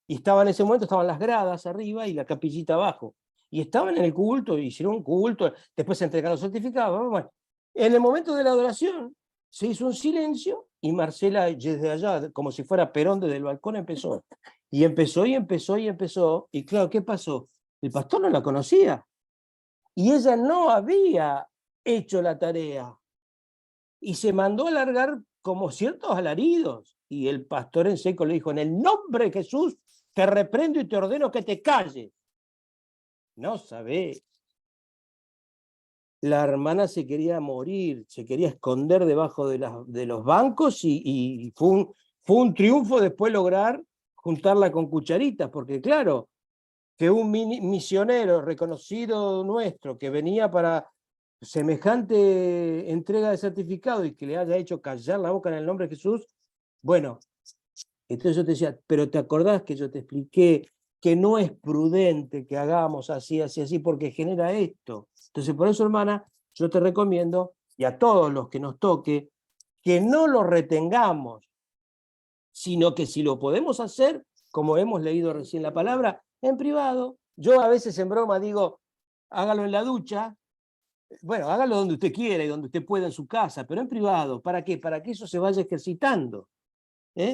y estaba en ese momento, estaban las gradas arriba y la capillita abajo. Y estaban en el culto, hicieron un culto, después se entregaron los certificados. Bueno, en el momento de la adoración se hizo un silencio y Marcela desde allá, como si fuera Perón desde el balcón, empezó. Y empezó y empezó y empezó. Y claro, ¿qué pasó? El pastor no la conocía. Y ella no había hecho la tarea. Y se mandó a largar como ciertos alaridos. Y el pastor en seco le dijo, en el nombre de Jesús, te reprendo y te ordeno que te calles. No sabés. La hermana se quería morir, se quería esconder debajo de los bancos y fue un triunfo después lograr juntarla con cucharitas, porque claro, que un misionero reconocido nuestro que venía para semejante entrega de certificado y que le haya hecho callar la boca en el nombre de Jesús, bueno, entonces yo te decía, pero ¿te acordás que yo te expliqué que no es prudente que hagamos así, así, así, porque genera esto? Entonces, por eso, hermana, yo te recomiendo, y a todos los que nos toque, que no lo retengamos, sino que si lo podemos hacer, como hemos leído recién la palabra, en privado. Yo a veces en broma digo, hágalo en la ducha, bueno, hágalo donde usted quiera y donde usted pueda en su casa, pero en privado. ¿Para qué? Para que eso se vaya ejercitando.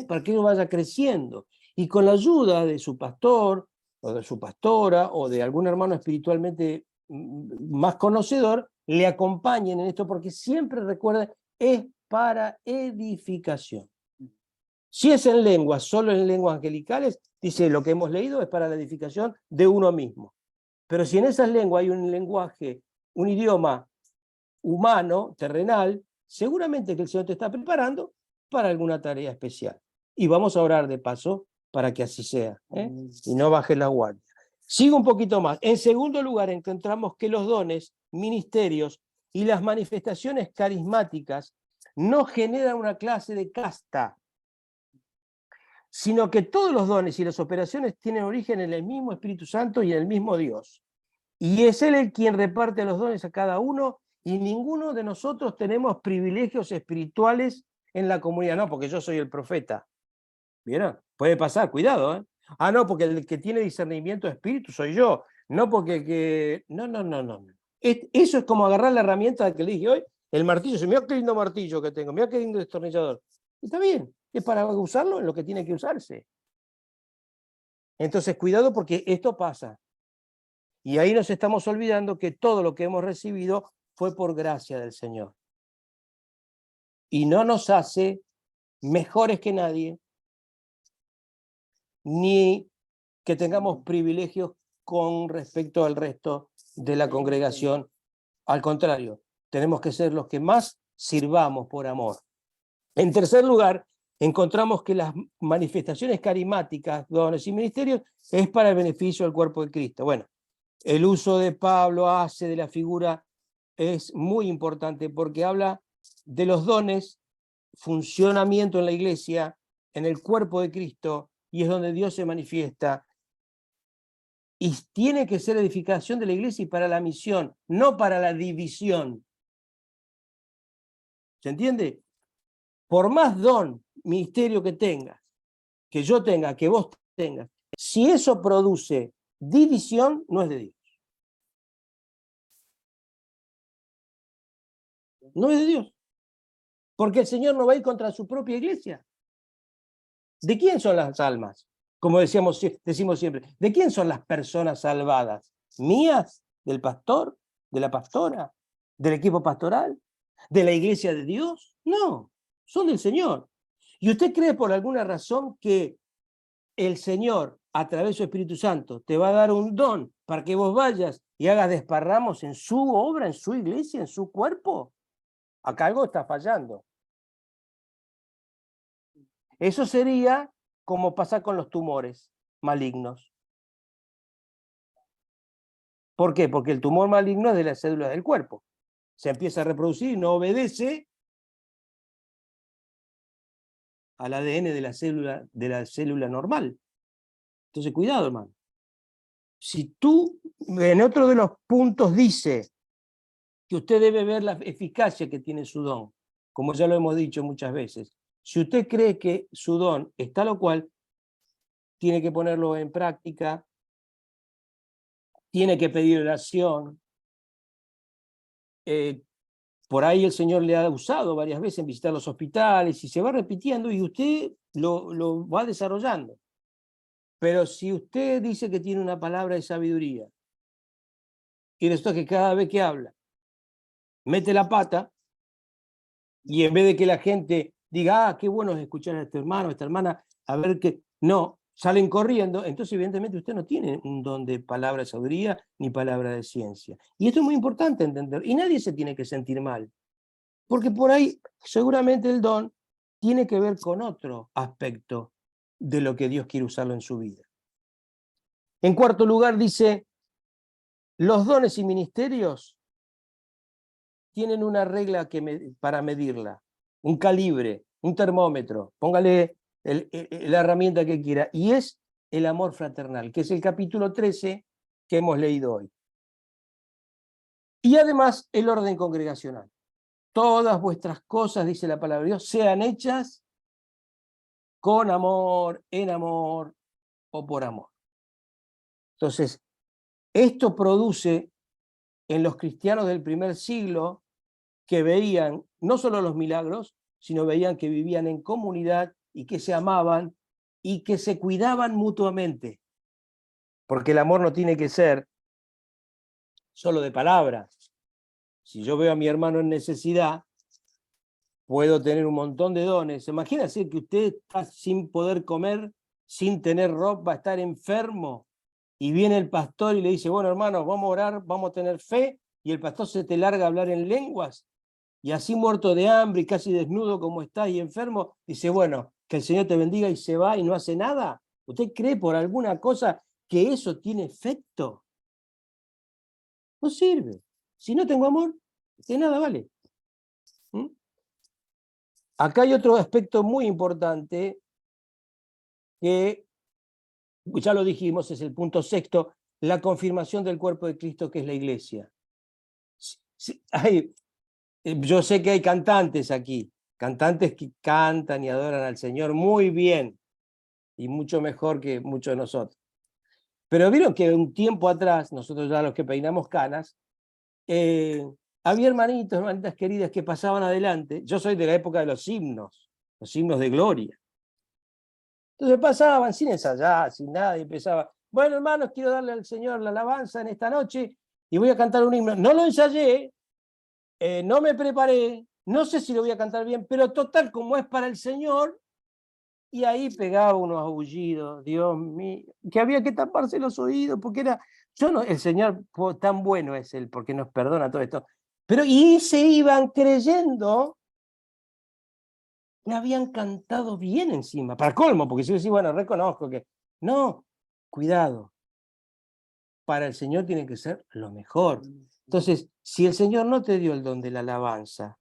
Para que uno vaya creciendo. Y con la ayuda de su pastor, o de su pastora, o de algún hermano espiritualmente más conocedor, le acompañen en esto, porque siempre recuerden, es para edificación. Si es en lenguas, solo en lenguas angelicales, dice lo que hemos leído es para la edificación de uno mismo. Pero si en esas lenguas hay un lenguaje, un idioma humano, terrenal, seguramente que el Señor te está preparando para alguna tarea especial. Y vamos a orar de paso para que así sea, y no baje la guardia. Sigo un poquito más. En segundo lugar, encontramos que los dones, ministerios y las manifestaciones carismáticas no generan una clase de casta, sino que todos los dones y las operaciones tienen origen en el mismo Espíritu Santo y en el mismo Dios. Y es Él el quien reparte los dones a cada uno, y ninguno de nosotros tenemos privilegios espirituales en la comunidad. No, porque yo soy el profeta. ¿Vieron? Puede pasar, cuidado, ¿eh? Ah, no, porque el que tiene discernimiento de espíritu soy yo. No porque que... No. Eso es como agarrar la herramienta que le dije hoy, el martillo. Mira qué lindo martillo que tengo, mira qué lindo destornillador. Está bien, es para usarlo en lo que tiene que usarse. Entonces, cuidado porque esto pasa. Y ahí nos estamos olvidando que todo lo que hemos recibido fue por gracia del Señor. Y no nos hace mejores que nadie, ni que tengamos privilegios con respecto al resto de la congregación. Al contrario, tenemos que ser los que más sirvamos por amor. En tercer lugar, encontramos que las manifestaciones carismáticas, dones y ministerios es para el beneficio del cuerpo de Cristo. Bueno, el uso de Pablo hace de la figura es muy importante porque habla de los dones, funcionamiento en la iglesia, en el cuerpo de Cristo, y es donde Dios se manifiesta. Y tiene que ser edificación de la iglesia y para la misión, no para la división. ¿Se entiende? Por más don, ministerio que tengas, que yo tenga, que vos tengas, si eso produce división, no es de Dios. No es de Dios. Porque el Señor no va a ir contra su propia iglesia. ¿De quién son las almas? Como decimos siempre, ¿de quién son las personas salvadas? ¿Mías? ¿Del pastor? ¿De la pastora? ¿Del equipo pastoral? ¿De la iglesia de Dios? No, son del Señor. ¿Y usted cree por alguna razón que el Señor, a través de su Espíritu Santo, te va a dar un don para que vos vayas y hagas desparramos en su obra, en su iglesia, en su cuerpo? Acá algo está fallando. Eso sería como pasa con los tumores malignos. ¿Por qué? Porque el tumor maligno es de las células del cuerpo. Se empieza a reproducir y no obedece al ADN de la célula normal. Entonces, cuidado, hermano. Si tú, en otro de los puntos dice que usted debe ver la eficacia que tiene su don, como ya lo hemos dicho muchas veces. Si usted cree que su don está lo cual, tiene que ponerlo en práctica, tiene que pedir oración. Por ahí el Señor le ha usado varias veces en visitar los hospitales y se va repitiendo y usted lo va desarrollando. Pero si usted dice que tiene una palabra de sabiduría y resulta que cada vez que habla mete la pata y en vez de que la gente diga, ah, qué bueno es escuchar a este hermano, a esta hermana, a ver qué, no, salen corriendo, entonces evidentemente usted no tiene un don de palabra de sabiduría ni palabra de ciencia. Y esto es muy importante entender, y nadie se tiene que sentir mal, porque por ahí seguramente el don tiene que ver con otro aspecto de lo que Dios quiere usarlo en su vida. En cuarto lugar dice, los dones y ministerios tienen una regla para medirla, un calibre, un termómetro, póngale la herramienta que quiera, y es el amor fraternal, que es el capítulo 13 que hemos leído hoy. Y además el orden congregacional. Todas vuestras cosas, dice la palabra de Dios, sean hechas con amor, en amor o por amor. Entonces, esto produce en los cristianos del primer siglo que veían no solo los milagros, sino veían que vivían en comunidad y que se amaban y que se cuidaban mutuamente. Porque el amor no tiene que ser solo de palabras. Si yo veo a mi hermano en necesidad, puedo tener un montón de dones. Imagínese que usted está sin poder comer, sin tener ropa, estar enfermo, y viene el pastor y le dice, bueno, hermano, vamos a orar, vamos a tener fe, y el pastor se te larga a hablar en lenguas, y así muerto de hambre y casi desnudo como estás y enfermo, dice, bueno, que el Señor te bendiga, y se va y no hace nada. ¿Usted cree por alguna cosa que eso tiene efecto? No sirve. Si no tengo amor, de nada vale. ¿Mm? Acá hay otro aspecto muy importante que, ya lo dijimos, es el punto sexto, la confirmación del cuerpo de Cristo, que es la iglesia. Yo sé que hay cantantes aquí, cantantes que cantan y adoran al Señor muy bien, y mucho mejor que muchos de nosotros. Pero vieron que un tiempo atrás, nosotros ya los que peinamos canas, había hermanitos, hermanitas queridas que pasaban adelante. Yo soy de la época de los himnos de gloria. Entonces pasaban sin ensayar, sin nada, y empezaba, bueno, hermanos, quiero darle al Señor la alabanza en esta noche y voy a cantar un himno. No lo ensayé, no me preparé, no sé si lo voy a cantar bien, pero total, como es para el Señor, y ahí pegaba unos aullidos, Dios mío, que había que taparse los oídos, porque era, el Señor tan bueno es Él, porque nos perdona todo esto, pero y se iban creyendo que habían cantado bien encima, para colmo, porque si yo decía, bueno, reconozco que, no, cuidado, para el Señor tiene que ser lo mejor. Entonces, si el Señor no te dio el don de la alabanza,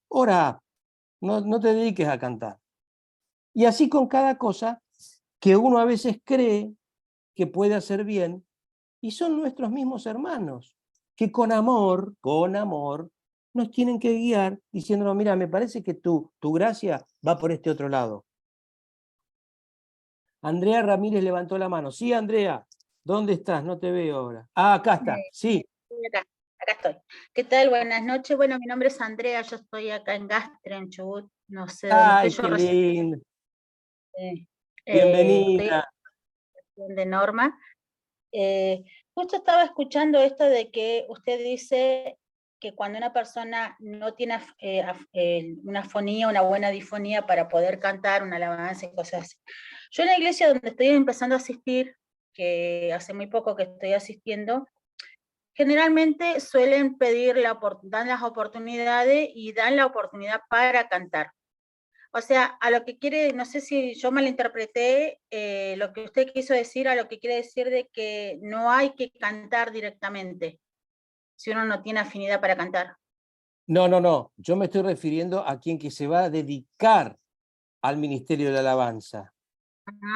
ora, no te dediques a cantar. Y así con cada cosa que uno a veces cree que puede hacer bien, y son nuestros mismos hermanos, que con amor, nos tienen que guiar, diciéndonos, mira, me parece que tu gracia va por este otro lado. Andrea Ramírez levantó la mano. Sí, Andrea, ¿dónde estás? No te veo ahora. Ah, acá está, sí. Acá estoy. ¿Qué tal? Buenas noches. Bueno, mi nombre es Andrea, yo estoy acá en Gastre, en Chubut, no sé dónde estoy. Ay, qué lindo. Estoy Bienvenida. de Norma. Justo estaba escuchando esto de que usted dice que cuando una persona no tiene una fonía, una buena difonía para poder cantar una alabanza y cosas así. Yo en la iglesia donde estoy empezando a asistir, que hace muy poco que estoy asistiendo, generalmente suelen dan las oportunidades y dan la oportunidad para cantar. O sea, a lo que quiere, no sé si yo malinterpreté lo que usted quiso decir, a lo que quiere decir de que no hay que cantar directamente, si uno no tiene afinidad para cantar. No. Yo me estoy refiriendo a quien que se va a dedicar al ministerio de la alabanza.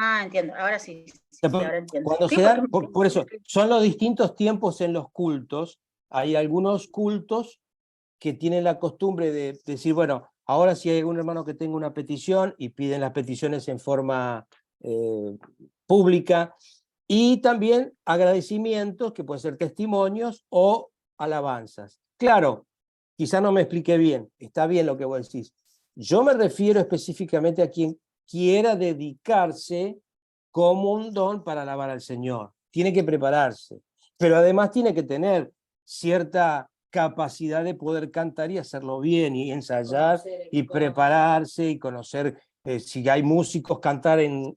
Ah, entiendo, ahora sí, sí, ahora entiendo. Cuando Sí, se porque dan, por eso, son los distintos tiempos en los cultos. Hay algunos cultos que tienen la costumbre de decir, bueno, ahora si hay algún hermano que tenga una petición y piden las peticiones en forma pública, y también agradecimientos, que pueden ser testimonios o alabanzas. Claro, quizá no me expliqué bien, está bien lo que vos decís. Yo me refiero específicamente a quien quiera dedicarse como un don para alabar al Señor. Tiene que prepararse, pero además tiene que tener cierta capacidad de poder cantar y hacerlo bien, y ensayar, y prepararse, y conocer si hay músicos, cantar en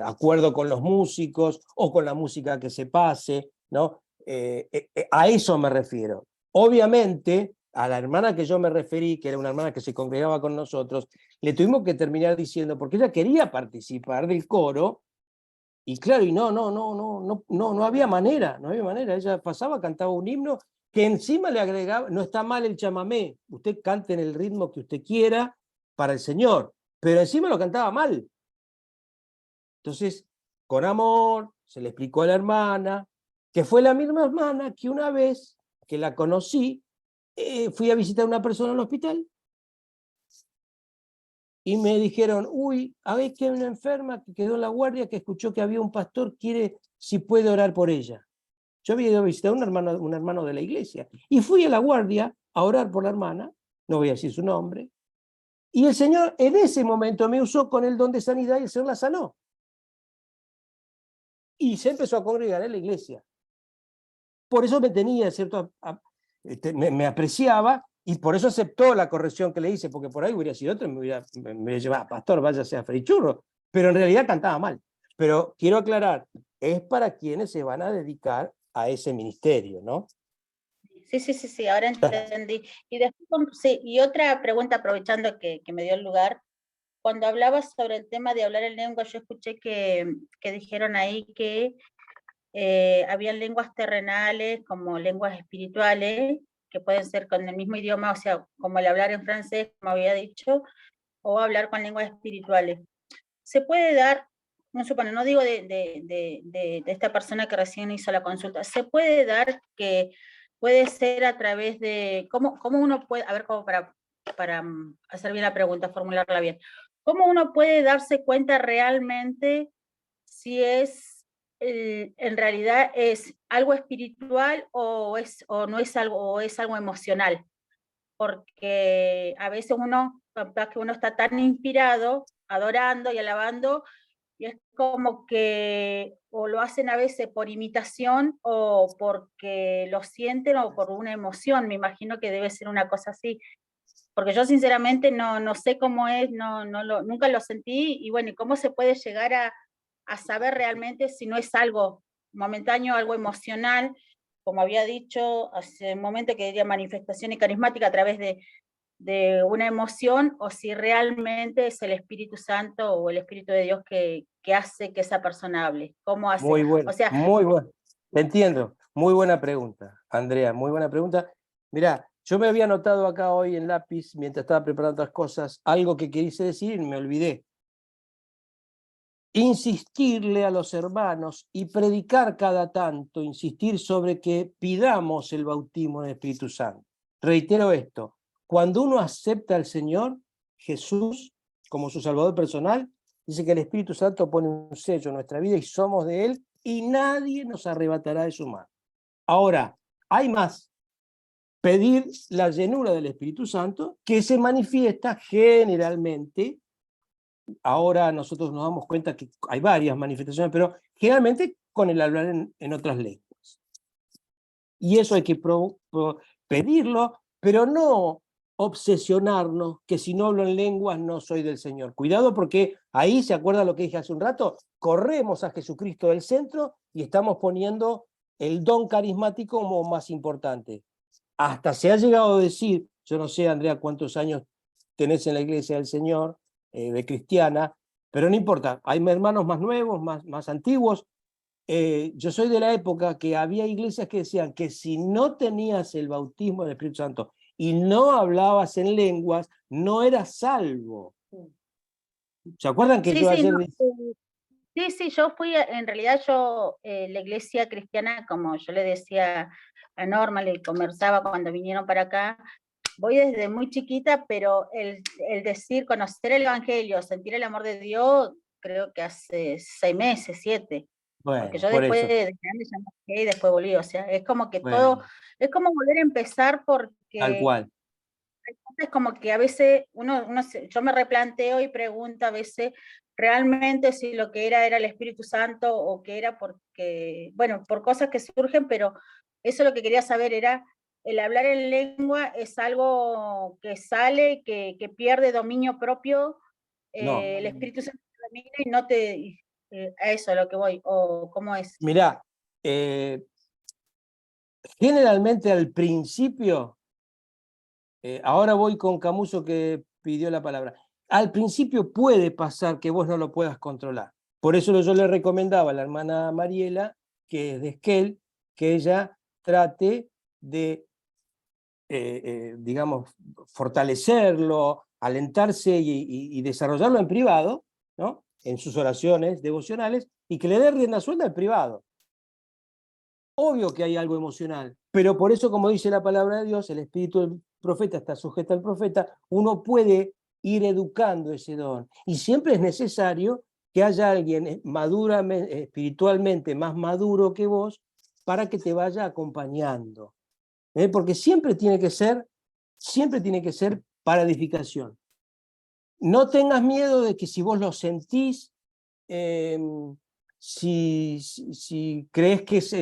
acuerdo con los músicos, o con la música que se pase, ¿no? A eso me refiero. Obviamente, a la hermana que yo me referí, que era una hermana que se congregaba con nosotros, le tuvimos que terminar diciendo, porque ella quería participar del coro, y claro, y no había manera, no había manera. Ella pasaba, cantaba un himno, que encima le agregaba, no está mal el chamamé, usted cante en el ritmo que usted quiera para el Señor, pero encima lo cantaba mal. Entonces, con amor, se le explicó a la hermana, que fue la misma hermana que una vez que la conocí, fui a visitar a una persona en el hospital, y me dijeron, uy, a ver que hay una enferma que quedó en la guardia, que escuchó que había un pastor, quiere si puede orar por ella. Yo había ido a visitar a un hermano de la iglesia, y fui a la guardia a orar por la hermana, no voy a decir su nombre, y el Señor en ese momento me usó con el don de sanidad, y el Señor la sanó. Y se empezó a congregar en la iglesia. Por eso me tenía, ¿cierto? Me apreciaba, y por eso aceptó la corrección que le hice, porque por ahí hubiera sido otro, me hubiera llevado, pastor, váyase a Freichurro. Pero en realidad cantaba mal. Pero quiero aclarar, es para quienes se van a dedicar a ese ministerio, ¿no? sí, ahora entendí. Y después, sí, y otra pregunta, aprovechando que me dio el lugar, cuando hablabas sobre el tema de hablar en lengua, yo escuché que dijeron ahí que habían lenguas terrenales como lenguas espirituales, que pueden ser con el mismo idioma, o sea, como el hablar en francés, como había dicho, o hablar con lenguas espirituales. Se puede dar, no supone, no digo de esta persona que recién hizo la consulta, se puede dar que puede ser a través de, ¿cómo uno puede, a ver, como para hacer bien la pregunta, formularla bien, ¿cómo uno puede darse cuenta realmente si es, en realidad es algo espiritual o no es algo, o es algo emocional? Porque a veces uno, capaz que uno está tan inspirado, adorando y alabando, y es como que o lo hacen a veces por imitación o porque lo sienten o por una emoción, me imagino que debe ser una cosa así, porque yo sinceramente no sé cómo es, nunca lo sentí, y bueno, y cómo se puede llegar a saber realmente si no es algo momentáneo, algo emocional, como había dicho hace un momento, que diría manifestación y carismática a través de una emoción, o si realmente es el Espíritu Santo o el Espíritu de Dios que hace que esa persona hable. ¿Cómo hace? Muy bueno, O sea, muy bueno. Te entiendo. Muy buena pregunta, Andrea, muy buena pregunta. Mirá, yo me había anotado acá hoy en lápiz, mientras estaba preparando otras cosas, algo que quise decir y me olvidé. Insistirle a los hermanos y predicar cada tanto, insistir sobre que pidamos el bautismo del Espíritu Santo. Reitero esto, cuando uno acepta al Señor Jesús como su Salvador personal, dice que el Espíritu Santo pone un sello en nuestra vida y somos de Él, y nadie nos arrebatará de su mano. Ahora, hay más. Pedir la llenura del Espíritu Santo, que se manifiesta generalmente. Ahora nosotros nos damos cuenta que hay varias manifestaciones, pero generalmente con el hablar en otras lenguas. Y eso hay que pedirlo, pero no obsesionarnos que si no hablo en lenguas no soy del Señor. Cuidado, porque ahí, ¿se acuerda lo que dije hace un rato? Corremos a Jesucristo del centro y estamos poniendo el don carismático como más importante. Hasta se ha llegado a decir, yo no sé, Andrea, cuántos años tenés en la iglesia del Señor, de cristiana, pero no importa, hay hermanos más nuevos, más antiguos. Yo soy de la época que había iglesias que decían que si no tenías el bautismo del Espíritu Santo y no hablabas en lenguas, no eras salvo. ¿Se acuerdan que Sí, yo sí, ayer no, sí, yo fui, en realidad yo, la iglesia cristiana, como yo le decía a Norma, le conversaba cuando vinieron para acá, voy desde muy chiquita, pero el decir, conocer el Evangelio, sentir el amor de Dios, creo que hace 6 meses, 7, porque bueno, yo por después eso, de grande ya me casé y después volví, o sea, es como que todo, bueno, es como volver a empezar tal porque cual. es como que a veces yo me replanteo y pregunto a veces realmente si lo que era el Espíritu Santo o que era porque, bueno, por cosas que surgen, pero eso lo que quería saber era, el hablar en lengua es algo que sale, que pierde dominio propio, No, el Espíritu Santo te domina y no te, a eso es lo que voy, o cómo es. mirá, generalmente al principio, ahora voy con Camuso que pidió la palabra, al principio puede pasar que vos no lo puedas controlar. Por eso yo le recomendaba a la hermana Mariela, que es de Esquel, que ella trate de, digamos, fortalecerlo, alentarse y desarrollarlo en privado, ¿no? En sus oraciones devocionales, y que le dé rienda suelta al privado. Obvio que hay algo emocional, pero por eso, como dice la palabra de Dios, el espíritu del profeta está sujeto al profeta, uno puede ir educando ese don. Y siempre es necesario que haya alguien espiritualmente más maduro que vos para que te vaya acompañando. Porque siempre tiene que ser para edificación. No tengas miedo de que si vos lo sentís, eh, si crees que es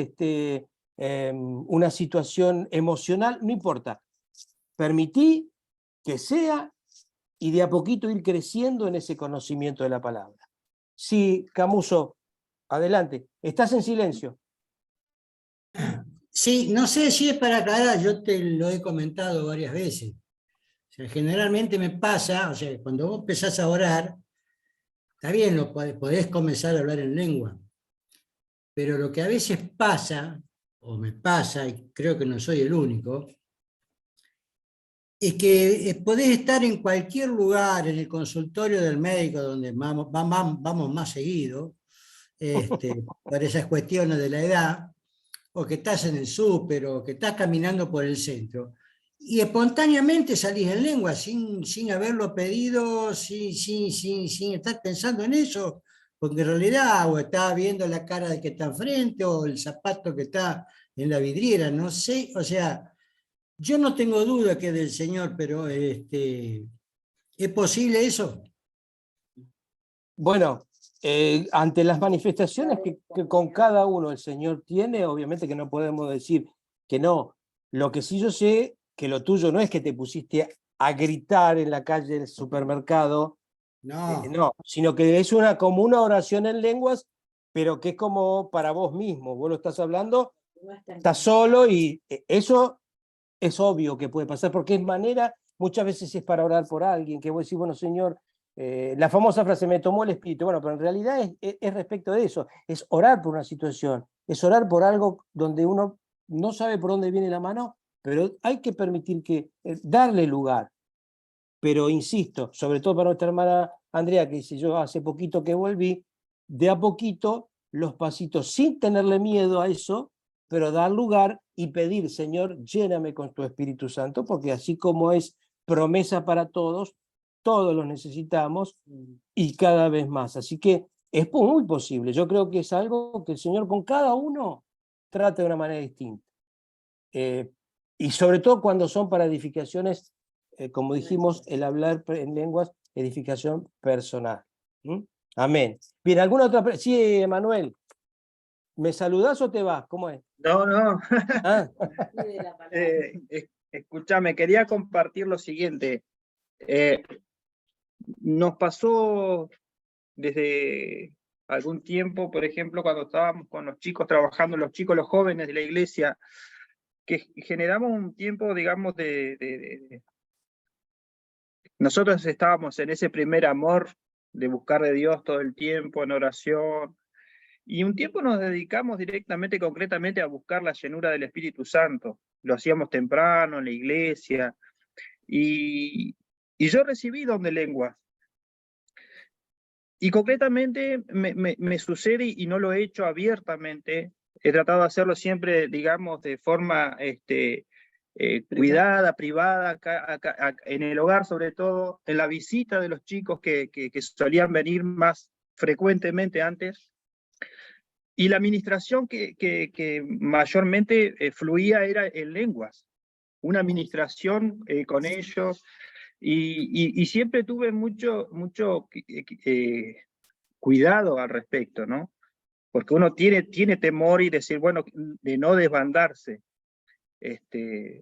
una situación emocional, no importa. Permití que sea y de a poquito ir creciendo en ese conocimiento de la palabra. Sí, Camuso, adelante. Estás en silencio. Sí, no sé si es para aclarar, yo te lo he comentado varias veces. O sea, generalmente me pasa, o sea, cuando vos empezás a orar, está bien, podés comenzar a hablar en lengua, pero lo que a veces pasa, o me pasa, y creo que no soy el único, es que podés estar en cualquier lugar, en el consultorio del médico, donde vamos más seguido, por esas cuestiones de la edad, o que estás en el súper, o que estás caminando por el centro, y espontáneamente salís en lengua, sin haberlo pedido, sin estar pensando en eso, porque en realidad o estás viendo la cara de que está enfrente, o el zapato que está en la vidriera, no sé, o sea, yo no tengo duda que es del Señor, pero ¿es posible eso? Bueno, ante las manifestaciones que con cada uno el Señor tiene, obviamente que no podemos decir que no. Lo que sí yo sé, que lo tuyo no es que te pusiste a gritar en la calle del supermercado, No. no, sino que es como una oración en lenguas, pero que es como para vos mismo. Vos lo estás hablando, estás solo y eso es obvio que puede pasar, porque es manera, muchas veces es para orar por alguien, que vos decís, bueno, Señor, la famosa frase, me tomó el espíritu, bueno, pero en realidad es respecto de eso, es orar por una situación, es orar por algo donde uno no sabe por dónde viene la mano, pero hay que permitir que, darle lugar. Pero insisto, sobre todo para nuestra hermana Andrea, que dice, yo hace poquito que volví, de a poquito los pasitos, sin tenerle miedo a eso, pero dar lugar y pedir, Señor, lléname con tu Espíritu Santo, porque así como es promesa para todos, todos los necesitamos y cada vez más. Así que es muy posible. Yo creo que es algo que el Señor con cada uno trata de una manera distinta. Y sobre todo cuando son para edificaciones, como dijimos, el hablar en lenguas, edificación personal. ¿Mm? Amén. Bien, ¿alguna otra? Sí, Manuel, ¿me saludás o te vas? ¿Cómo es? No, no. ¿Ah? Escúchame, quería compartir lo siguiente. Nos pasó desde algún tiempo, por ejemplo, cuando estábamos con los chicos trabajando, los chicos, los jóvenes de la iglesia, que generamos un tiempo, digamos, nosotros estábamos en ese primer amor de buscar de Dios todo el tiempo, en oración, y un tiempo nos dedicamos directamente, concretamente, a buscar la llenura del Espíritu Santo. Lo hacíamos temprano en la iglesia, y yo recibí don de lenguas. Y concretamente me sucede, y no lo he hecho abiertamente, he tratado de hacerlo siempre, digamos, de forma cuidada, privada, en el hogar sobre todo, en la visita de los chicos que solían venir más frecuentemente antes. Y la administración que mayormente fluía era en lenguas, una administración con ellos, y siempre tuve mucho cuidado al respecto, ¿no? Porque uno tiene temor y decir, bueno, de no desbandarse.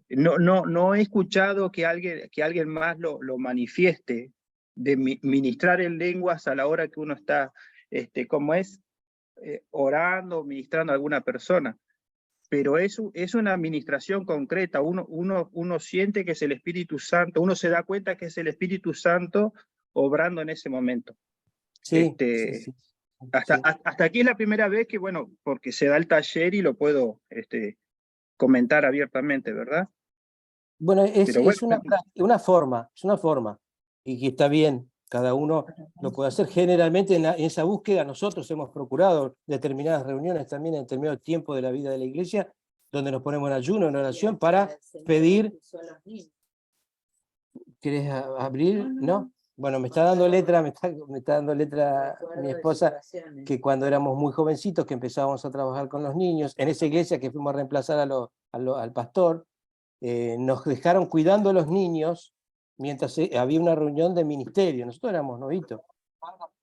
No he escuchado que alguien más lo manifieste, de ministrar en lenguas a la hora que uno está, como es, orando, ministrando a alguna persona. Pero es una administración concreta, uno siente que es el Espíritu Santo, uno se da cuenta que es el Espíritu Santo obrando en ese momento. Sí, sí. Hasta aquí es la primera vez que, bueno, porque se da el taller y lo puedo comentar abiertamente, ¿verdad? Bueno, Pero bueno, es una forma, y que está bien, cada uno lo puede hacer. Generalmente en esa búsqueda nosotros hemos procurado determinadas reuniones también en determinado tiempo de la vida de la iglesia, donde nos ponemos en ayuno, en oración, para pedir... ¿Querés abrir? ¿No? Bueno, me está dando letra mi esposa, que cuando éramos muy jovencitos, que empezábamos a trabajar con los niños, en esa iglesia que fuimos a reemplazar al pastor, nos dejaron cuidando a los niños mientras había una reunión de ministerio. Nosotros éramos novitos.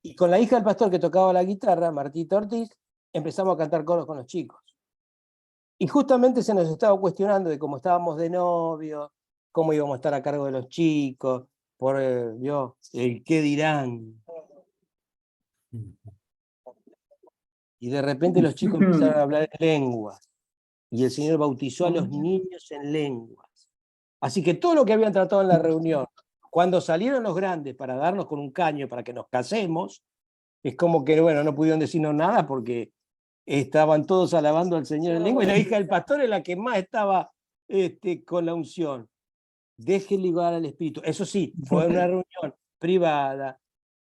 Y con la hija del pastor que tocaba la guitarra, Martita Ortiz, empezamos a cantar coros con los chicos. Y justamente se nos estaba cuestionando de cómo estábamos de novio, cómo íbamos a estar a cargo de los chicos, por Dios, el qué dirán. Y de repente los chicos empezaron a hablar en lenguas, y el Señor bautizó a los niños en lenguas. Así que todo lo que habían tratado en la reunión, cuando salieron los grandes para darnos con un caño para que nos casemos, es como que, bueno, no pudieron decirnos nada porque estaban todos alabando al Señor en lengua, y la hija del pastor es la que más estaba con la unción. Deje lugar al Espíritu. Eso sí, fue una reunión privada,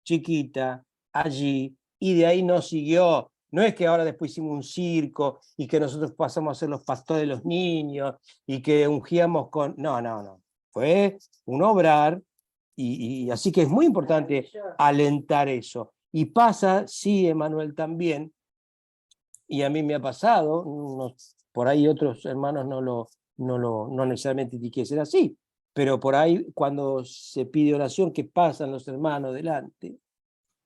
chiquita, allí, y de ahí no siguió. No es que ahora después hicimos un circo y que nosotros pasamos a ser los pastores de los niños y que ungíamos con... No. Fue un obrar, y así que es muy importante alentar eso. Y pasa, sí, Emanuel, también, y a mí me ha pasado, por ahí otros hermanos no necesariamente tiene que ser así, pero por ahí cuando se pide oración, que pasan los hermanos delante,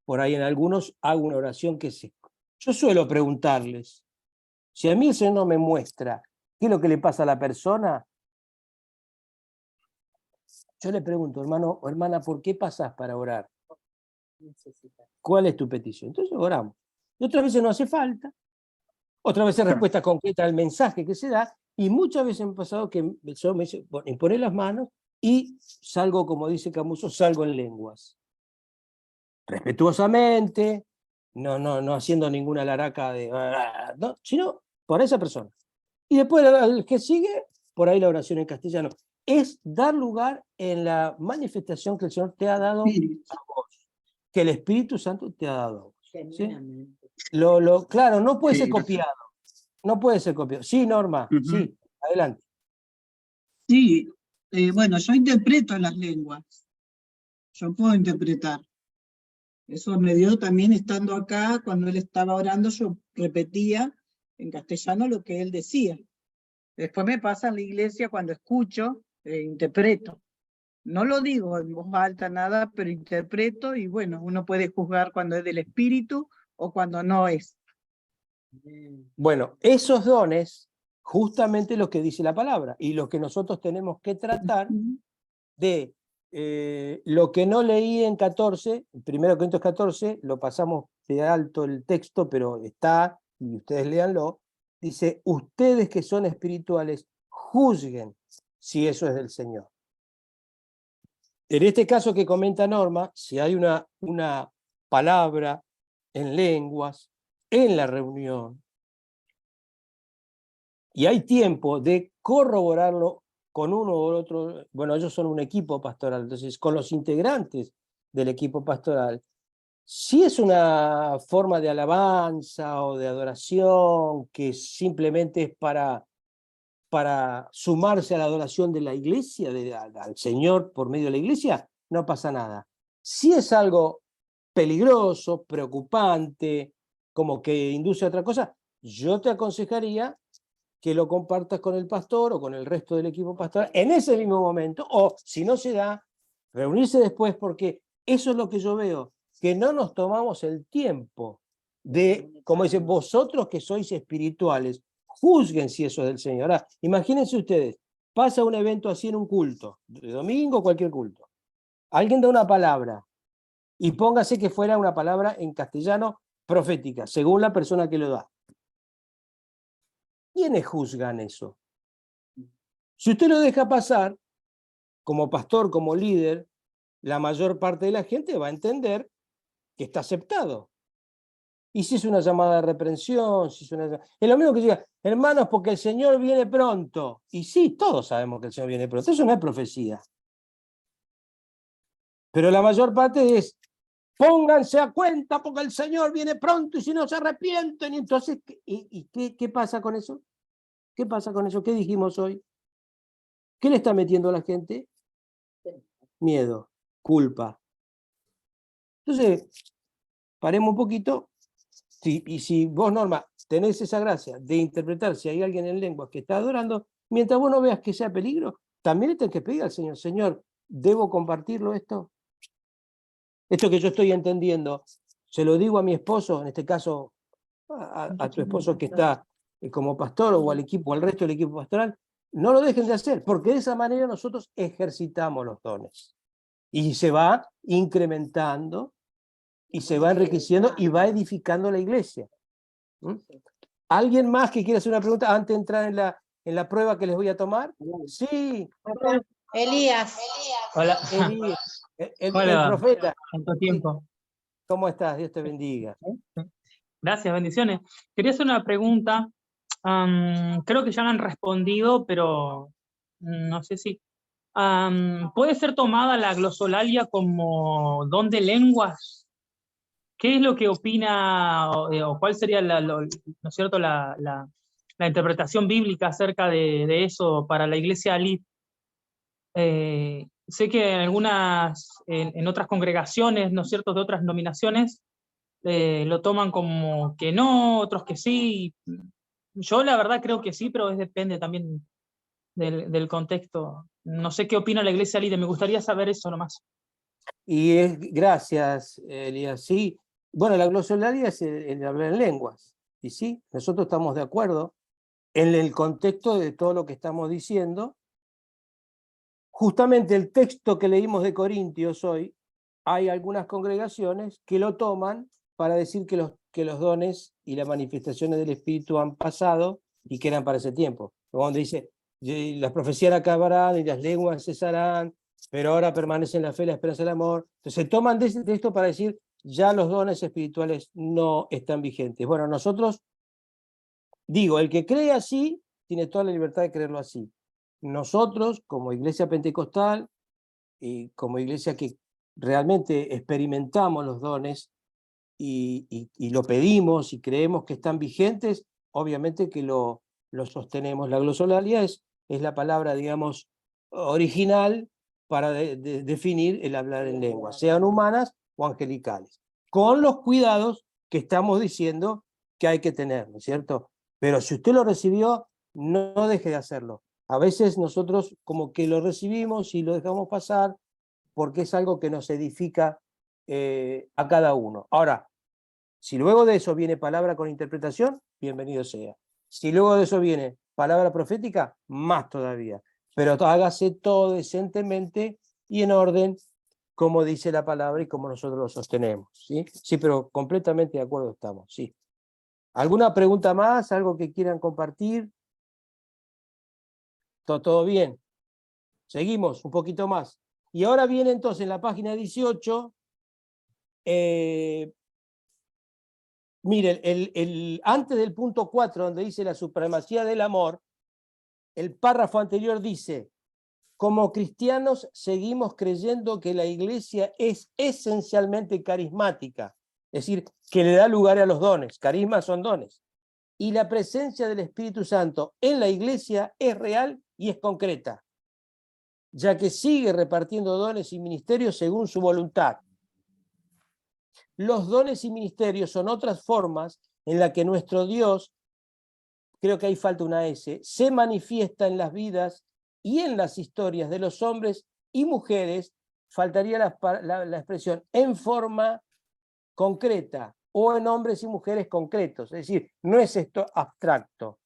por ahí en algunos hago una oración que se... Yo suelo preguntarles, si a mí el Señor no me muestra qué es lo que le pasa a la persona, yo le pregunto, hermano o hermana, ¿por qué pasás para orar? ¿Cuál es tu petición? Entonces oramos. Y otras veces no hace falta, otras veces respuesta concreta al mensaje que se da, y muchas veces me ha pasado que yo me dice, poner las manos y salgo, como dice Camuso, salgo en lenguas. Respetuosamente, no haciendo ninguna laraca de... no, sino por esa persona. Y después el que sigue, por ahí la oración en castellano. Es dar lugar en la manifestación que el Señor te ha dado a vos, que el Espíritu Santo te ha dado a vos. ¿Sí? Claro, no puede ser copiado. No puede ser copiado. Sí, Norma, sí, adelante. Sí, bueno, yo interpreto las lenguas. Yo puedo interpretar. Eso me dio también estando acá, cuando él estaba orando, yo repetía en castellano lo que él decía. Después me pasa en la iglesia cuando escucho, interpreto. No lo digo en voz alta nada, pero interpreto, y bueno, uno puede juzgar cuando es del Espíritu o cuando no es. Bueno, esos dones, justamente lo que dice la palabra, y lo que nosotros tenemos que tratar de lo que no leí en 14, 1 Corintios 14, lo pasamos de alto el texto, pero está, y ustedes léanlo, dice, ustedes que son espirituales, juzguen si eso es del Señor. En este caso que comenta Norma, si hay una palabra en lenguas, en la reunión, y hay tiempo de corroborarlo con uno u otro, bueno, ellos son un equipo pastoral, entonces con los integrantes del equipo pastoral, Si es una forma de alabanza o de adoración que simplemente es para sumarse a la adoración de la iglesia, al Señor por medio de la iglesia, no pasa nada. Si es algo peligroso, preocupante, como que induce a otra cosa, yo te aconsejaría que lo compartas con el pastor o con el resto del equipo pastoral en ese mismo momento, o si no se da, reunirse después, porque eso es lo que yo veo, que no nos tomamos el tiempo de, como dicen, vosotros que sois espirituales, juzguen si eso es del Señor. Ahora, imagínense ustedes, pasa un evento así en un culto, de domingo, cualquier culto. Alguien da una palabra, y póngase que fuera una palabra en castellano profética, según la persona que lo da. ¿Quiénes juzgan eso? Si usted lo deja pasar, como pastor, como líder, la mayor parte de la gente va a entender que está aceptado. Y si es una llamada de reprensión, si es es lo mismo que diga, hermanos, porque el Señor viene pronto. Y sí, todos sabemos que el Señor viene pronto. Eso no es profecía. Pero la mayor parte es, pónganse a cuenta porque el Señor viene pronto y si no se arrepienten. Y entonces, ¿qué pasa con eso? ¿Qué pasa con eso? ¿Qué dijimos hoy? ¿Qué le está metiendo a la gente? Miedo, culpa. Entonces, paremos un poquito. Y si vos, Norma, tenés esa gracia de interpretar si hay alguien en lenguas que está adorando, mientras vos no veas que sea peligro, también le tenés que pedir al Señor, Señor, ¿debo compartirlo esto? Esto que yo estoy entendiendo, se lo digo a mi esposo, en este caso a tu esposo que está como pastor o al equipo, al resto del equipo pastoral, no lo dejen de hacer, porque de esa manera nosotros ejercitamos los dones. Y se va incrementando, y se va enriqueciendo, y va edificando la iglesia. ¿Mm? ¿Alguien más que quiera hacer una pregunta antes de entrar en la prueba que les voy a tomar? Sí. Elías. Hola. Elías, el Hola, profeta. ¿cuánto tiempo? ¿Cómo estás? Dios te bendiga. Gracias, bendiciones. Quería hacer una pregunta. Creo que ya la han respondido, pero no sé si. ¿Puede ser tomada la glosolalia como don de lenguas? ¿Qué es lo que opina o cuál sería ¿no es cierto? la interpretación bíblica acerca de eso para la iglesia Alit? Sé que en otras congregaciones, ¿no es cierto?, de otras denominaciones, lo toman como que no, otros que sí. Yo la verdad creo que sí, pero depende también del contexto. No sé qué opina la iglesia líder, me gustaría saber eso nomás. Y gracias, Elías. Sí, bueno, la glosolalia es el hablar en lenguas. Y sí, nosotros estamos de acuerdo en el contexto de todo lo que estamos diciendo. Justamente el texto que leímos de Corintios hoy, hay algunas congregaciones que lo toman para decir que los dones y las manifestaciones del Espíritu han pasado y que eran para ese tiempo. Donde dice, las profecías acabarán y las lenguas cesarán, pero ahora permanecen la fe, la esperanza y el amor. Entonces se toman de ese texto para decir, ya los dones espirituales no están vigentes. Bueno, nosotros, digo, el que cree así, tiene toda la libertad de creerlo así. Nosotros, como iglesia pentecostal, y como iglesia que realmente experimentamos los dones y lo pedimos y creemos que están vigentes, obviamente que lo sostenemos. La glosolalia es la palabra, digamos, original para definir el hablar en lengua, sean humanas o angelicales, con los cuidados que estamos diciendo que hay que tener, ¿no es cierto? Pero si usted lo recibió, no deje de hacerlo. A veces nosotros como que lo recibimos y lo dejamos pasar porque es algo que nos edifica a cada uno. Ahora, si luego de eso viene palabra con interpretación, bienvenido sea. Si luego de eso viene palabra profética, más todavía. Pero hágase todo decentemente y en orden, como dice la palabra y como nosotros lo sostenemos. Sí, sí, pero completamente de acuerdo estamos. Sí. ¿Alguna pregunta más? ¿Algo que quieran compartir? ¿Todo bien? Seguimos un poquito más. Y ahora viene entonces en la página 18, miren, antes del punto 4, donde dice la supremacía del amor, el párrafo anterior dice, como cristianos seguimos creyendo que la iglesia es esencialmente carismática, es decir, que le da lugar a los dones. Carismas son dones. Y la presencia del Espíritu Santo en la iglesia es real y es concreta, ya que sigue repartiendo dones y ministerios según su voluntad. Los dones y ministerios son otras formas en las que nuestro Dios, creo que ahí falta una S, se manifiesta en las vidas y en las historias de los hombres y mujeres, faltaría la expresión, en forma concreta o en hombres y mujeres concretos. Es decir, no es esto abstracto.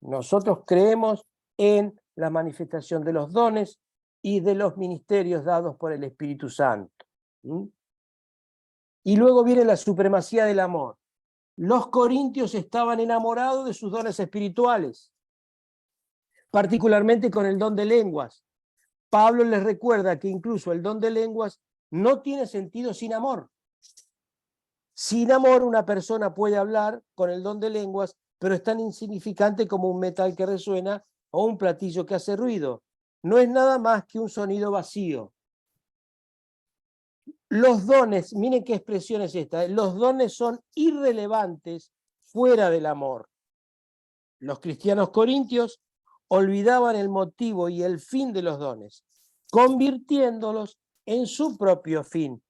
Nosotros creemos en la manifestación de los dones y de los ministerios dados por el Espíritu Santo. Y luego viene la supremacía del amor. Los corintios estaban enamorados de sus dones espirituales, particularmente con el don de lenguas. Pablo les recuerda que incluso el don de lenguas no tiene sentido sin amor. Sin amor una persona puede hablar con el don de lenguas, pero es tan insignificante como un metal que resuena o un platillo que hace ruido. No es nada más que un sonido vacío. Los dones, miren qué expresión es esta, los dones son irrelevantes fuera del amor. Los cristianos corintios olvidaban el motivo y el fin de los dones, convirtiéndolos en su propio fin.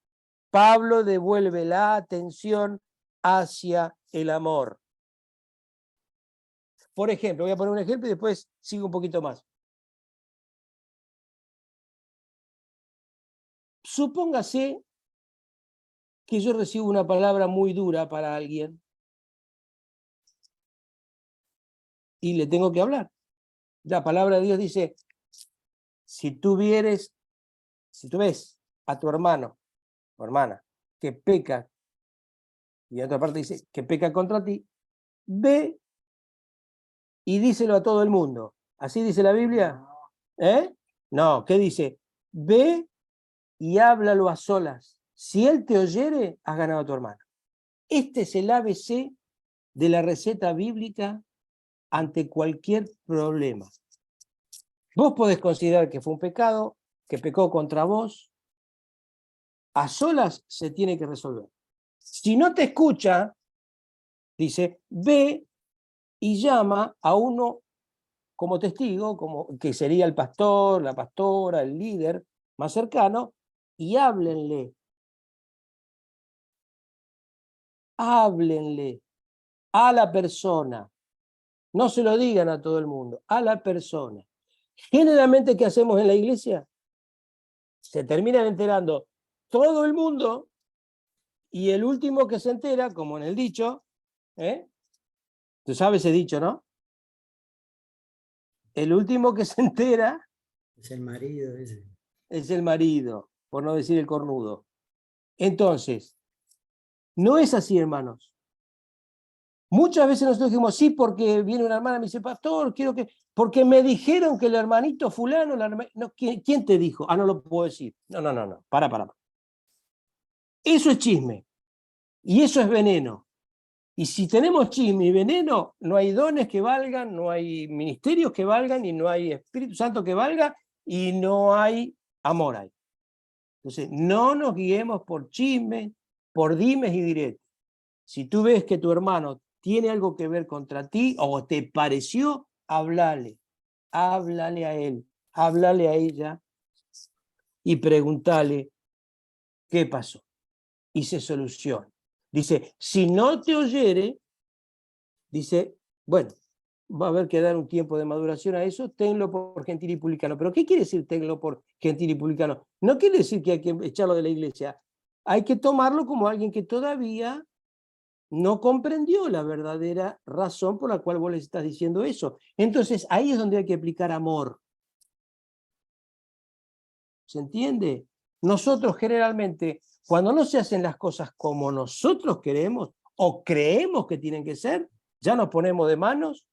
Pablo devuelve la atención hacia el amor. Por ejemplo, voy a poner un ejemplo y después sigo un poquito más. Supóngase que yo recibo una palabra muy dura para alguien y le tengo que hablar. La palabra de Dios dice, si tú ves a tu hermano o hermana que peca, y en otra parte dice que peca contra ti, ve y díselo a todo el mundo. ¿Así dice la Biblia? No, ¿qué dice? Ve y háblalo a solas. Si él te oyere, has ganado a tu hermano. Este es el ABC de la receta bíblica ante cualquier problema. Vos podés considerar que fue un pecado, que pecó contra vos. A solas se tiene que resolver. Si no te escucha, dice, ve y llama a uno como testigo, que sería el pastor, la pastora, el líder más cercano, y háblenle. Háblenle a la persona. No se lo digan a todo el mundo, a la persona. Generalmente, ¿qué hacemos en la iglesia? Se terminan enterando todo el mundo y el último que se entera, como en el dicho, tú sabes ese dicho, ¿no? El último que se entera es el marido ese. Es el marido, por no decir el cornudo. Entonces, no es así, hermanos. Muchas veces nosotros dijimos, sí, porque viene una hermana y me dice, pastor, quiero que... Porque me dijeron que el hermanito fulano... No, ¿quién te dijo? Ah, no lo puedo decir. No. Para. Eso es chisme. Y eso es veneno. Y si tenemos chisme y veneno, no hay dones que valgan, no hay ministerios que valgan, y no hay Espíritu Santo que valga, y no hay amor ahí. Entonces, no nos guiemos por chismes, por dimes y diretes. Si tú ves que tu hermano tiene algo que ver contra ti o te pareció, háblale a él, háblale a ella y pregúntale qué pasó y se soluciona. Dice, si no te oyere, dice, bueno, va a haber que dar un tiempo de maduración a eso, tenlo por gentil y publicano. ¿Pero qué quiere decir tenlo por gentil y publicano? No quiere decir que hay que echarlo de la iglesia. Hay que tomarlo como alguien que todavía no comprendió la verdadera razón por la cual vos le estás diciendo eso. Entonces, ahí es donde hay que aplicar amor. ¿Se entiende? Nosotros generalmente, cuando no se hacen las cosas como nosotros queremos o creemos que tienen que ser, ya nos ponemos de manos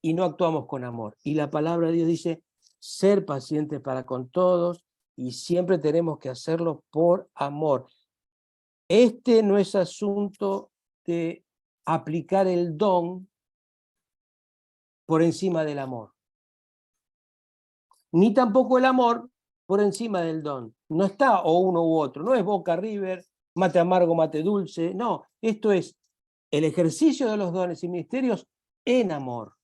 y no actuamos con amor. Y la palabra de Dios dice, ser pacientes para con todos y siempre tenemos que hacerlo por amor. Este no es asunto de aplicar el don por encima del amor. ni tampoco el amor por encima del don. No está o uno u otro, no es Boca River, mate amargo, mate dulce, no, esto es el ejercicio de los dones y ministerios en amor.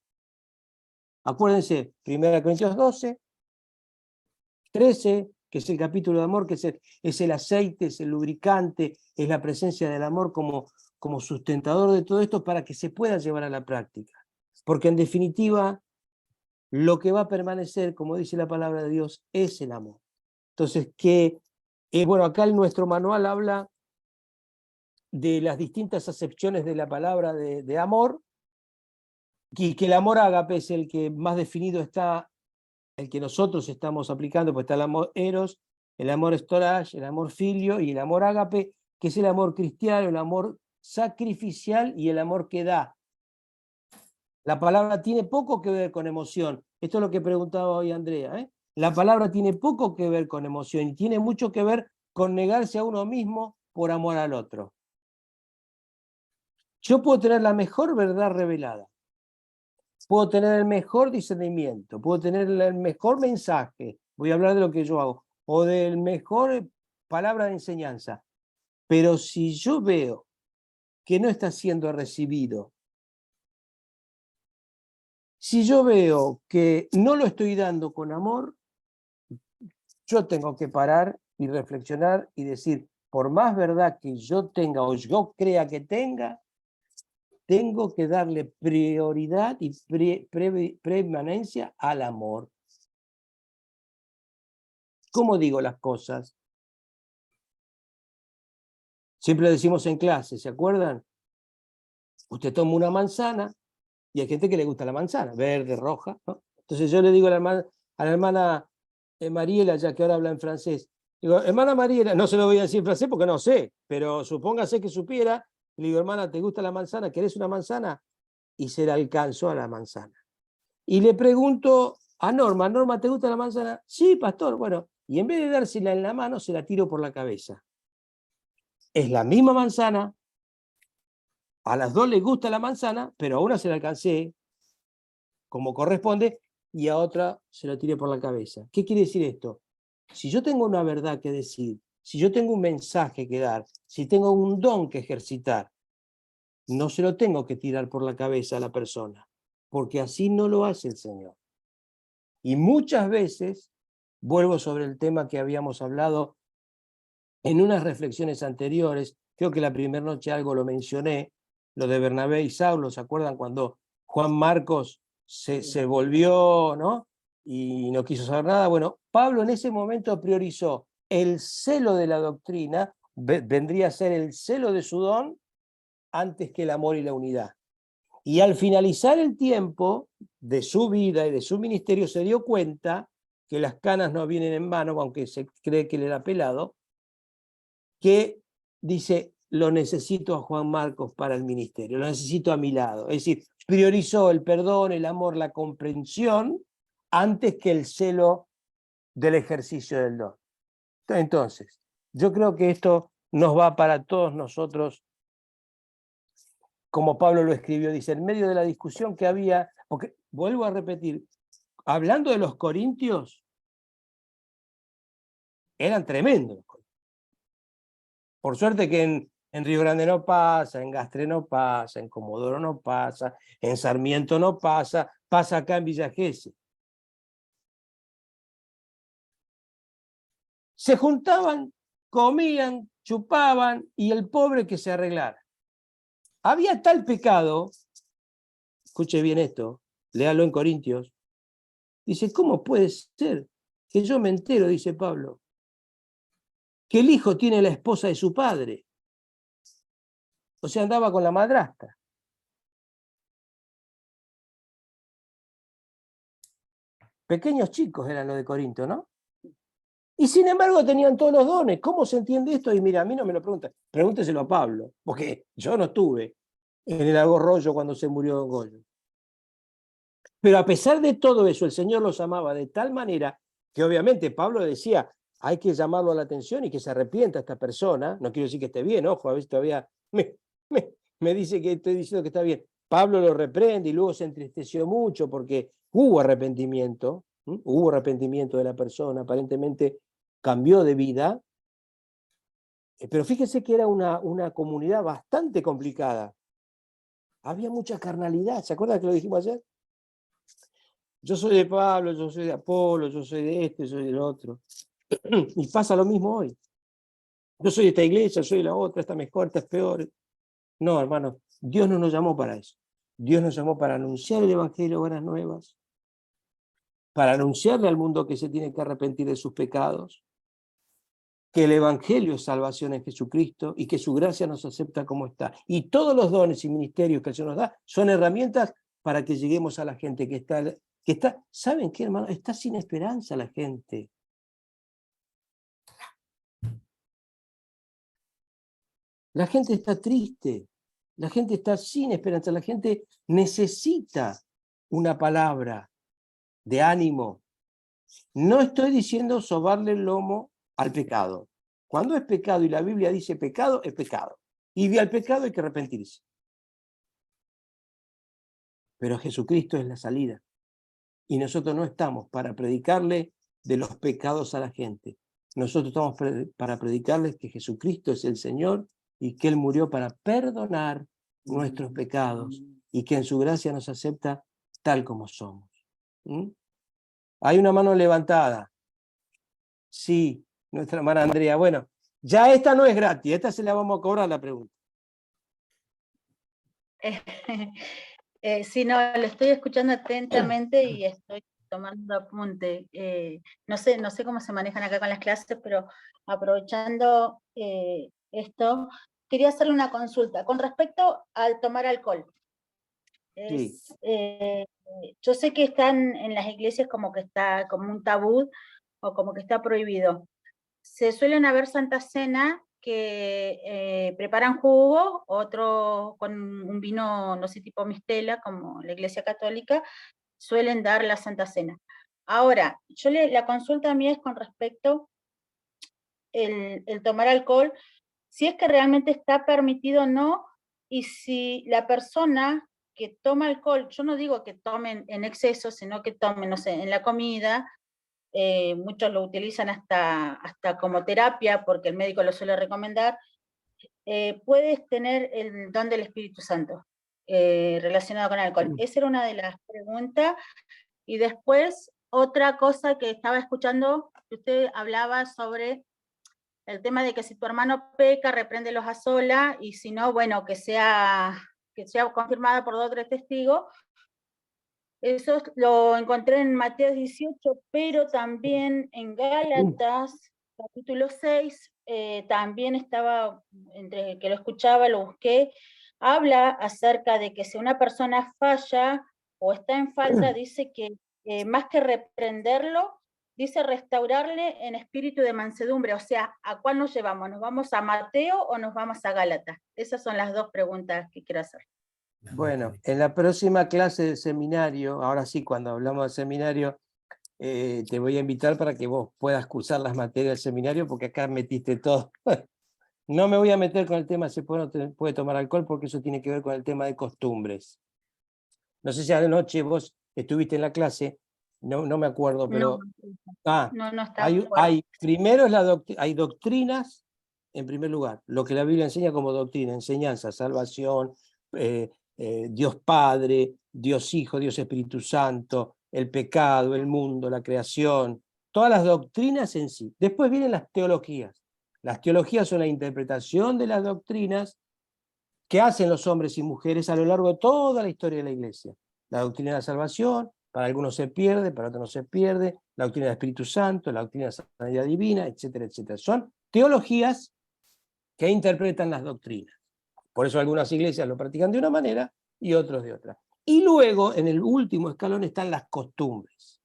Acuérdense, 1 Corintios 12, 13, que es el capítulo de amor, que es el aceite, es el lubricante, es la presencia del amor como sustentador de todo esto para que se pueda llevar a la práctica. Porque en definitiva, lo que va a permanecer, como dice la palabra de Dios, es el amor. Entonces, bueno, acá en nuestro manual habla de las distintas acepciones de la palabra de amor, y que el amor ágape es el que más definido está, el que nosotros estamos aplicando, pues está el amor eros, el amor storage, el amor filio y el amor ágape, que es el amor cristiano, el amor sacrificial y el amor que da. La palabra tiene poco que ver con emoción. Esto es lo que preguntaba hoy Andrea, ¿eh? La palabra tiene poco que ver con emoción y tiene mucho que ver con negarse a uno mismo por amor al otro. Yo puedo tener la mejor verdad revelada, puedo tener el mejor discernimiento, puedo tener el mejor mensaje, voy a hablar de lo que yo hago, o del mejor palabra de enseñanza, pero si yo veo que no está siendo recibido, si yo veo que no lo estoy dando con amor, yo tengo que parar y reflexionar y decir, por más verdad que yo tenga o yo crea que tenga, tengo que darle prioridad y permanencia al amor. ¿Cómo digo las cosas? Siempre decimos en clase, ¿se acuerdan? Usted toma una manzana y hay gente que le gusta la manzana, verde, roja, ¿no? Entonces yo le digo a la hermana Mariela, ya que ahora habla en francés, digo, hermana Mariela, no se lo voy a decir en francés porque no sé, pero supóngase que supiera, le digo, hermana, ¿te gusta la manzana? ¿Querés una manzana? Y se la alcanzó a la manzana. Y le pregunto a Norma, Norma, ¿te gusta la manzana? Sí, pastor, bueno, y en vez de dársela en la mano, se la tiro por la cabeza. Es la misma manzana, a las dos les gusta la manzana, pero a una se la alcancé como corresponde y a otra se la tiré por la cabeza. ¿Qué quiere decir esto? Si yo tengo una verdad que decir, si yo tengo un mensaje que dar, si tengo un don que ejercitar, no se lo tengo que tirar por la cabeza a la persona, porque así no lo hace el Señor. Y muchas veces, vuelvo sobre el tema que habíamos hablado en unas reflexiones anteriores, creo que la primera noche algo lo mencioné, lo de Bernabé y Saulo, ¿se acuerdan cuando Juan Marcos se volvió, ¿no? Y no quiso saber nada? Bueno, Pablo en ese momento priorizó el celo de la doctrina, vendría a ser el celo de su don, antes que el amor y la unidad. Y al finalizar el tiempo de su vida y de su ministerio, se dio cuenta que las canas no vienen en vano, aunque se cree que él era pelado, que dice, lo necesito a Juan Marcos para el ministerio, lo necesito a mi lado. Es decir, priorizó el perdón, el amor, la comprensión, antes que el celo del ejercicio del don. Entonces, yo creo que esto nos va para todos nosotros, como Pablo lo escribió, dice, en medio de la discusión que había, porque vuelvo a repetir, hablando de los corintios, eran tremendos. Por suerte que en Río Grande no pasa, en Gastre no pasa, en Comodoro no pasa, en Sarmiento no pasa, pasa acá en Villa Gesell. Se juntaban, comían, chupaban y el pobre que se arreglara. Había tal pecado, escuche bien esto, léalo en Corintios, dice, ¿cómo puede ser que yo me entero, dice Pablo, que el hijo tiene la esposa de su padre? O sea, andaba con la madrastra. Pequeños chicos eran los de Corinto, ¿no? Y sin embargo tenían todos los dones. ¿Cómo se entiende esto? Y mira, a mí no me lo preguntan. Pregúnteselo a Pablo, porque yo no estuve en el agorrollo cuando se murió Don Goyo. Pero a pesar de todo eso, el Señor los amaba de tal manera que obviamente Pablo decía, hay que llamarlo a la atención y que se arrepienta esta persona. No quiero decir que esté bien, ojo, a veces todavía me dice que estoy diciendo que está bien. Pablo lo reprende y luego se entristeció mucho porque hubo arrepentimiento. Hubo arrepentimiento de la persona, aparentemente cambió de vida, pero fíjense que era una comunidad bastante complicada. Había mucha carnalidad, ¿se acuerdan que lo dijimos ayer? Yo soy de Pablo, yo soy de Apolo, yo soy de este, yo soy del otro. Y pasa lo mismo hoy. Yo soy de esta iglesia, yo soy de la otra, esta mejor, esta es peor. No, hermano, Dios no nos llamó para eso. Dios nos llamó para anunciar el Evangelio, buenas nuevas, para anunciarle al mundo que se tiene que arrepentir de sus pecados, que el Evangelio es salvación en Jesucristo y que su gracia nos acepta como está. Y todos los dones y ministerios que el Señor nos da son herramientas para que lleguemos a la gente que está, ¿saben qué, hermano? Está sin esperanza la gente. La gente está triste, la gente está sin esperanza, la gente necesita una palabra de ánimo. No estoy diciendo sobarle el lomo al pecado. Cuando es pecado y la Biblia dice pecado, es pecado. Y al pecado hay que arrepentirse. Pero Jesucristo es la salida. Y nosotros no estamos para predicarle de los pecados a la gente. Nosotros estamos para predicarles que Jesucristo es el Señor y que Él murió para perdonar nuestros pecados y que en su gracia nos acepta tal como somos. Hay una mano levantada. Sí, nuestra hermana Andrea. Bueno, ya esta no es gratis, esta se la vamos a cobrar la pregunta. Sí, no, lo estoy escuchando atentamente y estoy tomando apunte. No sé cómo se manejan acá con las clases, pero aprovechando esto, quería hacerle una consulta con respecto al tomar alcohol. Sí. Yo sé que están en las iglesias como que está como un tabú o como que está prohibido. Se suelen haber Santa Cena que preparan jugo, otro con un vino, no sé, tipo mistela, como la Iglesia Católica, suelen dar la Santa Cena. Ahora, la consulta mía es con respecto el tomar alcohol, si es que realmente está permitido o no, y si la persona que toma alcohol, yo no digo que tomen en exceso, sino que tomen, no sé, en la comida, muchos lo utilizan hasta como terapia, porque el médico lo suele recomendar, puedes tener el don del Espíritu Santo relacionado con el alcohol. Esa era una de las preguntas. Y después, otra cosa que estaba escuchando, que usted hablaba sobre el tema de que si tu hermano peca, repréndelos a sola, y si no, bueno, que sea confirmada por 2 o 3 testigos. Eso lo encontré en Mateo 18, pero también en Gálatas, capítulo 6, también estaba, entre que lo escuchaba, lo busqué, habla acerca de que si una persona falla o está en falta, dice que más que reprenderlo, dice restaurarle en espíritu de mansedumbre. O sea, ¿a cuál nos llevamos? ¿Nos vamos a Mateo o nos vamos a Gálatas? Esas son las 2 preguntas que quiero hacer. Bueno, en la próxima clase de seminario, ahora sí, cuando hablamos de seminario, te voy a invitar para que vos puedas cursar las materias del seminario, porque acá metiste todo. No me voy a meter con el tema si puede tomar alcohol, porque eso tiene que ver con el tema de costumbres. No sé si anoche vos estuviste en la clase, no me acuerdo, pero... No está. Primero hay doctrinas, en primer lugar, lo que la Biblia enseña como doctrina, enseñanza, salvación, Dios Padre, Dios Hijo, Dios Espíritu Santo, el pecado, el mundo, la creación, todas las doctrinas en sí. Después vienen las teologías. Las teologías son la interpretación de las doctrinas que hacen los hombres y mujeres a lo largo de toda la historia de la Iglesia. La doctrina de la salvación, para algunos se pierde, para otros no se pierde, la doctrina del Espíritu Santo, la doctrina de la sanidad divina, etcétera, etcétera. Son teologías que interpretan las doctrinas. Por eso algunas iglesias lo practican de una manera y otros de otra. Y luego, en el último escalón, están las costumbres.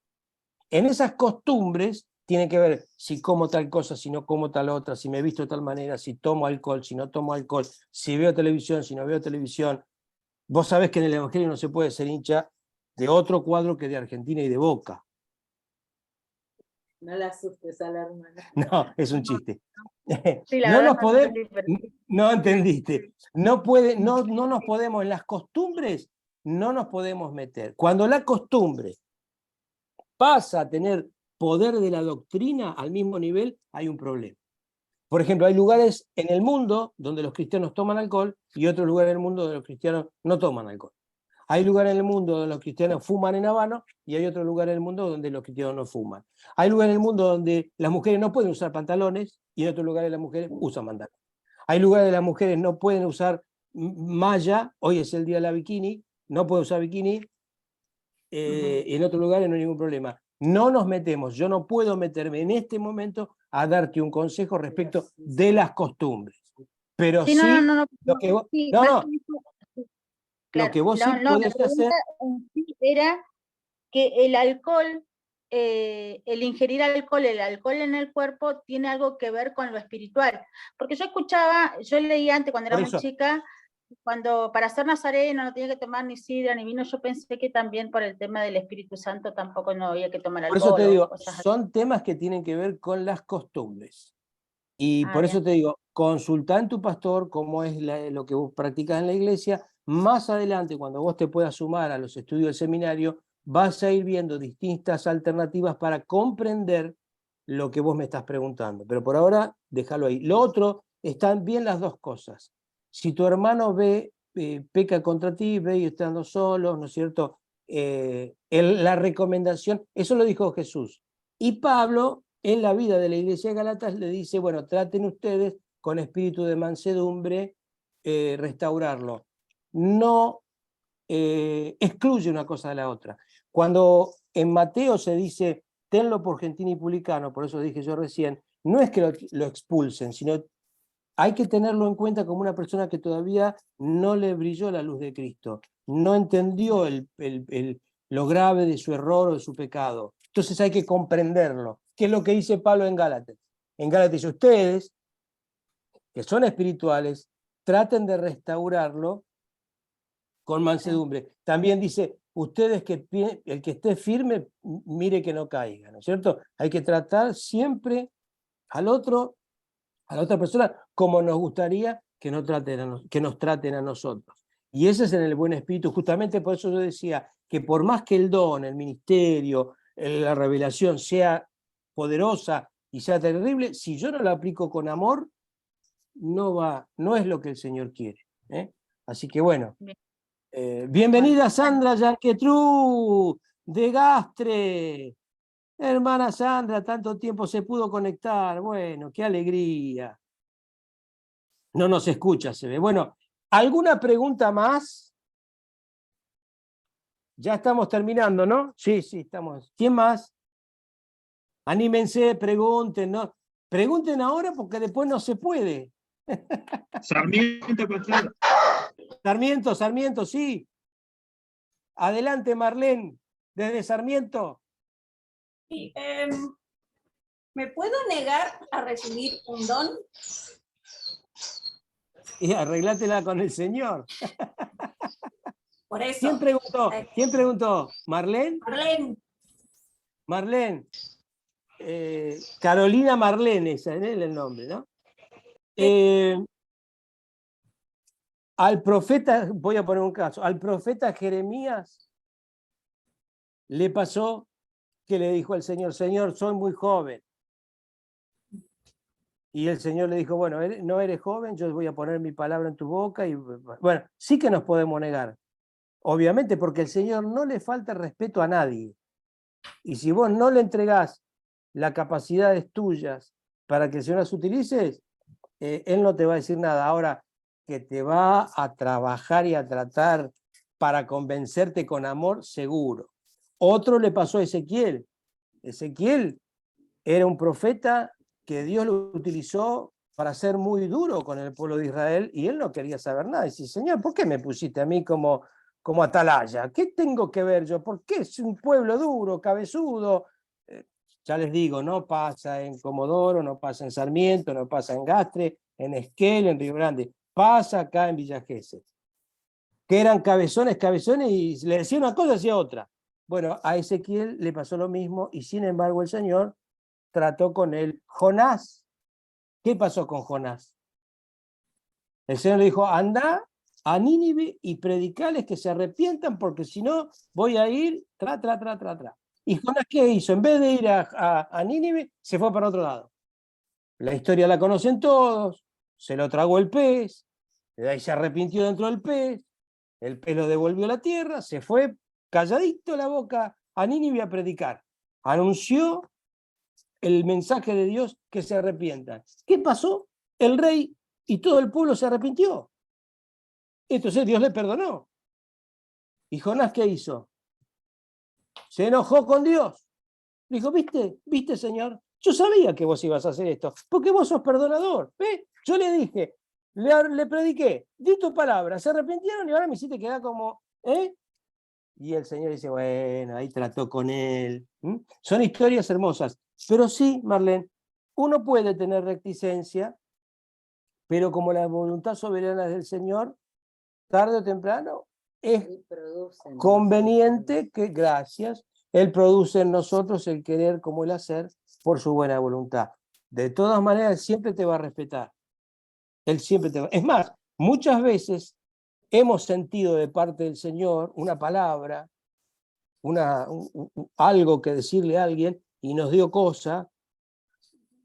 En esas costumbres tiene que ver si como tal cosa, si no como tal otra, si me visto de tal manera, si tomo alcohol, si no tomo alcohol, si veo televisión, si no veo televisión. Vos sabés que en el Evangelio no se puede ser hincha de otro cuadro que de Argentina y de Boca. No la asustes a la hermana. No, es un chiste. Sí, no nos podemos, no entendiste. No nos podemos, en las costumbres, no nos podemos meter. Cuando la costumbre pasa a tener poder de la doctrina al mismo nivel, hay un problema. Por ejemplo, hay lugares en el mundo donde los cristianos toman alcohol y otros lugares en el mundo donde los cristianos no toman alcohol. Hay lugares en el mundo donde los cristianos fuman en habano y hay otros lugares en el mundo donde los cristianos no fuman. Hay lugares en el mundo donde las mujeres no pueden usar pantalones y en otros lugares las mujeres usan pantalones. Hay lugares donde las mujeres no pueden usar malla, hoy es el día de la bikini, no pueden usar bikini, y en otros lugares no hay ningún problema. No nos metemos, yo no puedo meterme en este momento a darte un consejo respecto de las costumbres. Pero sí, lo que vos, lo que vos sí podés hacer... Era que el alcohol, el ingerir alcohol, el alcohol en el cuerpo tiene algo que ver con lo espiritual. Porque yo leí antes cuando era muy chica, cuando para ser nazareno no tenía que tomar ni sidra ni vino, yo pensé que también por el tema del Espíritu Santo tampoco no había que tomar alcohol. Por eso te digo, son temas que tienen que ver con las costumbres. Y por eso te digo, consultá en tu pastor cómo es lo que vos practicas en la iglesia. Más adelante, cuando vos te puedas sumar a los estudios del seminario, vas a ir viendo distintas alternativas para comprender lo que vos me estás preguntando. Pero por ahora, déjalo ahí. Lo otro, están bien las dos cosas. Si tu hermano peca contra ti, ve y estando solos, ¿no es cierto? La recomendación, eso lo dijo Jesús. Y Pablo, en la vida de la iglesia de Gálatas, le dice, bueno, traten ustedes con espíritu de mansedumbre restaurarlo. No excluye una cosa de la otra. Cuando en Mateo se dice, tenlo por gentil y publicano, por eso dije yo recién, no es que lo expulsen, sino hay que tenerlo en cuenta como una persona que todavía no le brilló la luz de Cristo, no entendió lo grave de su error o de su pecado. Entonces hay que comprenderlo. ¿Qué es lo que dice Pablo en Gálatas? En Gálatas dice, ustedes, que son espirituales, traten de restaurarlo con mansedumbre. También dice, ustedes el que esté firme, mire que no caiga, ¿no es cierto? Hay que tratar siempre a la otra persona como nos gustaría que nos traten a nosotros. Y ese es en el buen espíritu. Justamente por eso yo decía que por más que el don, el ministerio, la revelación sea poderosa y sea terrible, si yo no la aplico con amor, no es lo que el Señor quiere. Así que bueno. Bienvenida Sandra Yanquetrú de Gastre. Hermana Sandra, tanto tiempo se pudo conectar. Bueno, qué alegría. No nos escucha, se ve. Bueno, ¿alguna pregunta más? Ya estamos terminando, ¿no? Sí, estamos. ¿Quién más? Anímense, pregunten, ¿no? Pregunten ahora porque después no se puede. Sarmiento, pastor. Sarmiento, sí. Adelante, Marlene, desde Sarmiento. Sí, ¿me puedo negar a recibir un don? Y arreglátela con el Señor. Por eso. ¿Quién preguntó? ¿Marlene? Marlene. Carolina Marlene, ese es el nombre, ¿no? Al profeta, voy a poner un caso, al profeta Jeremías le pasó que le dijo al Señor, Señor, soy muy joven. Y el Señor le dijo, bueno, no eres joven, yo voy a poner mi palabra en tu boca. Y bueno, sí que nos podemos negar, obviamente, porque el Señor no le falta respeto a nadie. Y si vos no le entregás las capacidades tuyas para que el Señor las utilices, Él no te va a decir nada. Ahora, que te va a trabajar y a tratar para convencerte con amor, seguro. Otro le pasó a Ezequiel. Ezequiel era un profeta que Dios lo utilizó para ser muy duro con el pueblo de Israel y él no quería saber nada. Dice, Señor, ¿por qué me pusiste a mí como atalaya? ¿Qué tengo que ver yo? ¿Por qué es un pueblo duro, cabezudo? Ya les digo, no pasa en Comodoro, no pasa en Sarmiento, no pasa en Gastre, en Esquel, en Río Grande. Pasa acá en Villa Gesell. Que eran cabezones y le decía una cosa, decía otra. Bueno, a Ezequiel le pasó lo mismo y sin embargo el Señor trató con él. Jonás, ¿qué pasó con Jonás? El Señor le dijo, anda a Nínive y predicales que se arrepientan porque si no voy a ir, ¿Y Jonás qué hizo? En vez de ir a Nínive, se fue para otro lado. La historia la conocen todos, se lo tragó el pez, de ahí se arrepintió dentro del pez, el pez lo devolvió a la tierra, se fue calladito la boca a Nínive a predicar. Anunció el mensaje de Dios que se arrepientan. ¿Qué pasó? El rey y todo el pueblo se arrepintió. Entonces Dios le perdonó. ¿Y Jonás qué hizo? Se enojó con Dios. Dijo, ¿viste, Señor? Yo sabía que vos ibas a hacer esto, porque vos sos perdonador. ¿Ves? Yo le dije, le prediqué, di tu palabra, se arrepintieron y ahora me hiciste quedar como, ¿eh? Y el Señor dice, bueno, ahí trató con él. Son historias hermosas. Pero sí, Marlene, uno puede tener reticencia, pero como la voluntad soberana es del Señor, tarde o temprano es conveniente que, gracias, Él produce en nosotros el querer como el hacer por su buena voluntad. De todas maneras, Él siempre te va a respetar. Él siempre te va. Es más, muchas veces hemos sentido de parte del Señor una palabra, algo que decirle a alguien y nos dio cosa,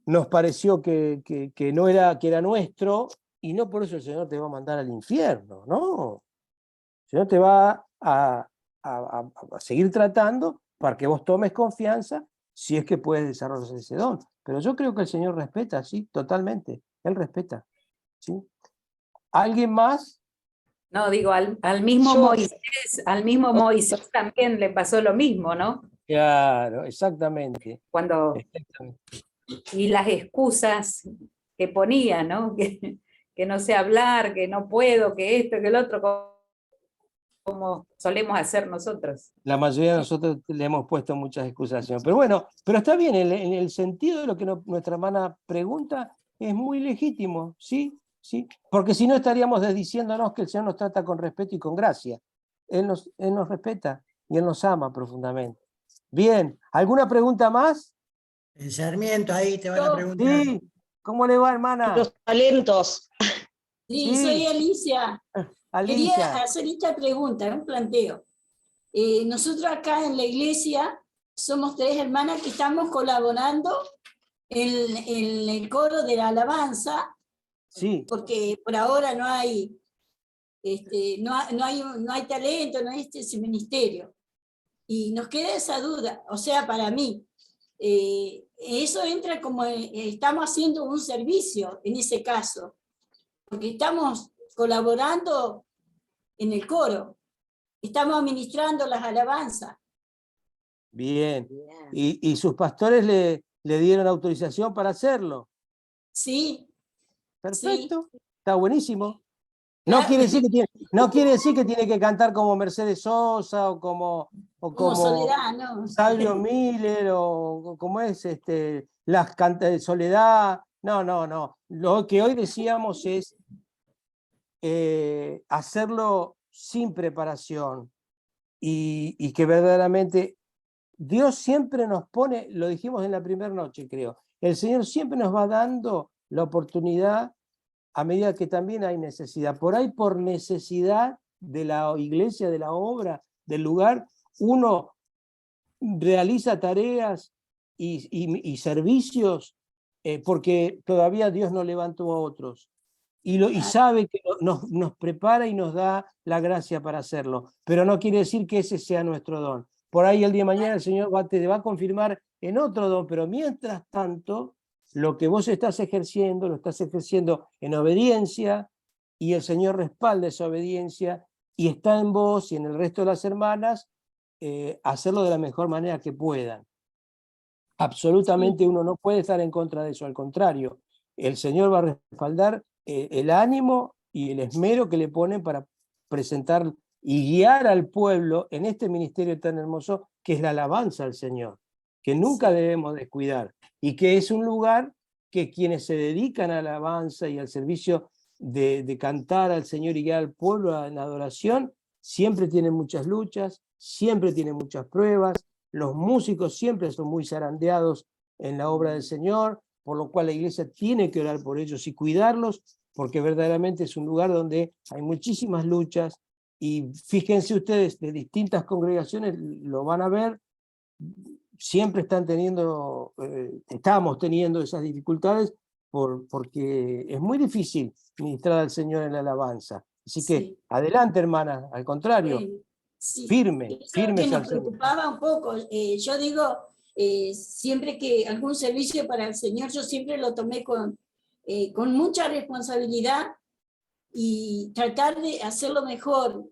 nos pareció que no era, que era nuestro, y no por eso el Señor te va a mandar al infierno, no. El Señor te va a seguir tratando para que vos tomes confianza si es que puedes desarrollar ese don. Pero yo creo que el Señor respeta, sí, totalmente. Él respeta. ¿Sí? ¿Alguien más? No, digo, al mismo Moisés también le pasó lo mismo, ¿no? Claro, exactamente. Y las excusas que ponía, ¿no? Que no sé hablar, que no puedo, que esto, que el otro, como solemos hacer nosotros. La mayoría de nosotros le hemos puesto muchas excusaciones. Pero bueno, pero está bien, en el sentido de lo que nuestra hermana pregunta es muy legítimo, ¿sí? ¿Sí? Porque si no estaríamos desdiciéndonos que el Señor nos trata con respeto y con gracia. Él nos respeta y Él nos ama profundamente. Bien, ¿alguna pregunta más? En Sarmiento, ahí te van a preguntar. Sí, ¿cómo le va, hermana? Los talentos. Sí, soy Alicia. Alicia. Quería hacer esta pregunta, un planteo. Nosotros acá en la iglesia somos 3 hermanas que estamos colaborando en el coro de la alabanza, sí. Porque por ahora no hay, no hay talento, no hay ese ministerio. Y nos queda esa duda, o sea, para mí, eso entra como estamos haciendo un servicio en ese caso, porque estamos colaborando en el coro, estamos administrando las alabanzas. Bien. ¿Y sus pastores le dieron autorización para hacerlo? Sí. Perfecto, sí. Está buenísimo. No quiere decir que tiene que cantar como Mercedes Sosa o como Soledad, ¿no? Salvio Miller o como es las Soledad. No. Lo que hoy decíamos es hacerlo sin preparación y que verdaderamente Dios siempre nos pone, lo dijimos en la primera noche, creo, el Señor siempre nos va dando la oportunidad a medida que también hay necesidad. Por ahí, por necesidad de la iglesia, de la obra, del lugar, uno realiza tareas y servicios porque todavía Dios no levantó a otros. Y sabe que nos prepara y nos da la gracia para hacerlo. Pero no quiere decir que ese sea nuestro don. Por ahí el día de mañana el Señor te va a confirmar en otro don, pero mientras tanto, lo que vos estás ejerciendo, lo estás ejerciendo en obediencia, y el Señor respalda esa obediencia, y está en vos y en el resto de las hermanas, hacerlo de la mejor manera que puedan. Absolutamente uno no puede estar en contra de eso, al contrario, el Señor va a respaldar el ánimo y el esmero que le ponen para presentar y guiar al pueblo en este ministerio tan hermoso que es la alabanza al Señor, que nunca debemos descuidar, y que es un lugar que quienes se dedican a la alabanza y al servicio de cantar al Señor y guiar al pueblo en adoración, siempre tienen muchas luchas, siempre tienen muchas pruebas, los músicos siempre son muy zarandeados en la obra del Señor, por lo cual la iglesia tiene que orar por ellos y cuidarlos, porque verdaderamente es un lugar donde hay muchísimas luchas, y fíjense ustedes, de distintas congregaciones lo van a ver, siempre están teniendo, estamos teniendo esas dificultades porque es muy difícil ministrar al Señor en la alabanza. Así que Sí. adelante, hermana, al contrario, Bueno, sí. firme, Eso firmes que al nos Señor. preocupaba un poco. Yo digo, siempre que algún servicio para el Señor, yo siempre lo tomé con mucha responsabilidad y tratar de hacerlo mejor,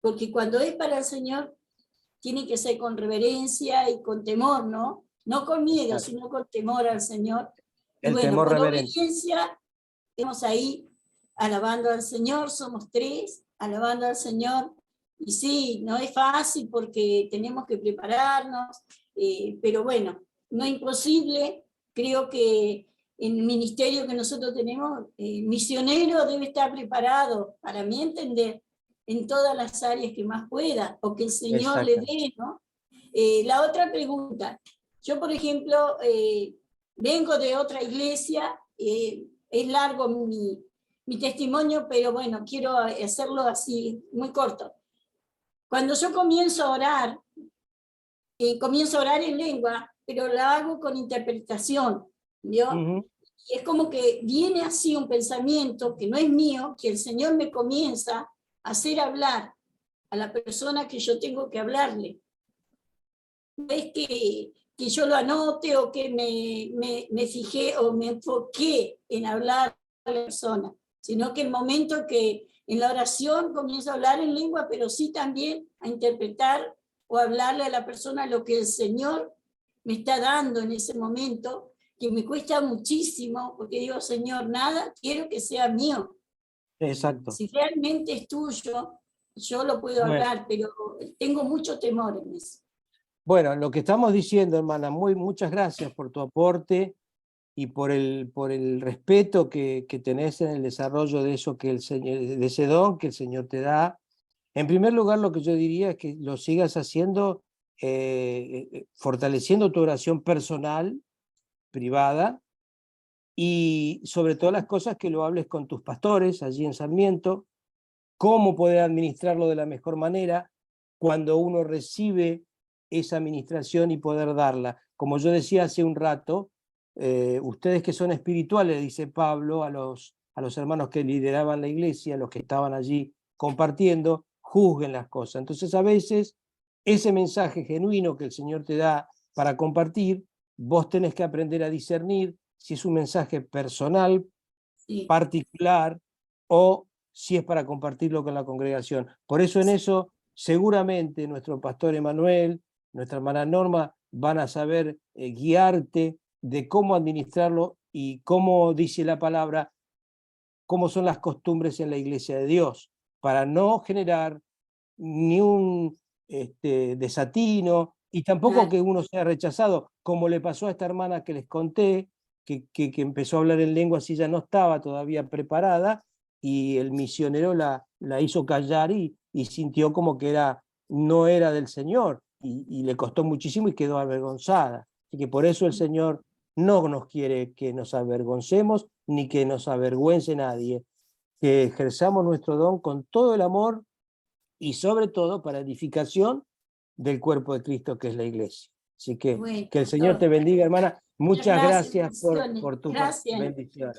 porque cuando es para el Señor, tiene que ser con reverencia y con temor, ¿no? No con miedo, Claro. sino con temor al Señor. Y El bueno, temor por reverente. obediencia, estamos ahí alabando al Señor, somos 3, alabando al Señor. Y sí, no es fácil porque tenemos que prepararnos, pero bueno, no es imposible. Creo que en el ministerio que nosotros tenemos, misionero debe estar preparado, para mi entender, en todas las áreas que más pueda, o que el Señor le dé, ¿no? La otra pregunta, yo por ejemplo, vengo de otra iglesia, es largo mi testimonio, pero bueno, quiero hacerlo así, muy corto. Cuando yo comienzo a orar en lengua, pero la hago con interpretación, ¿vio? Y es como que viene así un pensamiento que no es mío, que el Señor me comienza a hacer hablar a la persona que yo tengo que hablarle. No es que yo lo anote o que me fijé o me enfoqué en hablar a la persona, sino que el momento que en la oración comienzo a hablar en lengua, pero sí también a interpretar o hablarle a la persona lo que el Señor me está dando en ese momento, que me cuesta muchísimo, porque digo, Señor, nada quiero que sea mío. Exacto. Si realmente es tuyo, yo lo puedo hablar, pero tengo mucho temor en eso. Bueno, lo que estamos diciendo, hermana, muchas gracias por tu aporte y por el respeto que tenés en el desarrollo de eso que el Señor, de ese don que el Señor te da. En primer lugar, lo que yo diría es que lo sigas haciendo, fortaleciendo tu oración personal, privada, y sobre todas las cosas que lo hables con tus pastores allí en Sarmiento, cómo poder administrarlo de la mejor manera cuando uno recibe esa administración y poder darla. Como yo decía hace un rato, ustedes que son espirituales, dice Pablo a los hermanos que lideraban la iglesia, los que estaban allí compartiendo, juzguen las cosas. Entonces a veces ese mensaje genuino que el Señor te da para compartir, vos tenés que aprender a discernir si es un mensaje personal, particular, o si es para compartirlo con la congregación. Por eso en eso seguramente nuestro pastor Emanuel, nuestra hermana Norma, van a saber guiarte de cómo administrarlo y cómo dice la palabra, cómo son las costumbres en la iglesia de Dios, para no generar ni un desatino y tampoco que uno sea rechazado, como le pasó a esta hermana que les conté, que empezó a hablar en lenguas y ella no estaba todavía preparada, y el misionero la hizo callar y sintió como que no era del Señor, y le costó muchísimo y quedó avergonzada. Así que por eso el Señor no nos quiere que nos avergoncemos ni que nos avergüence nadie, que ejerzamos nuestro don con todo el amor y sobre todo para edificación del cuerpo de Cristo que es la iglesia. Así que bueno, que el Señor te bendiga, hermana. Muchas gracias por tu bendición.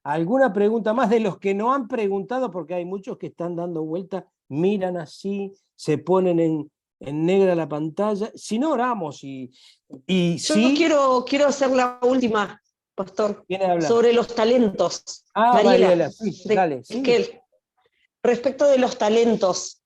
¿Alguna pregunta más de los que no han preguntado? Porque hay muchos que están dando vuelta, miran así, se ponen en negra la pantalla. Si no, oramos y Yo sí. quiero hacer la última, pastor, sobre los talentos. Mariela, sí, dale. Sí. Respecto de los talentos,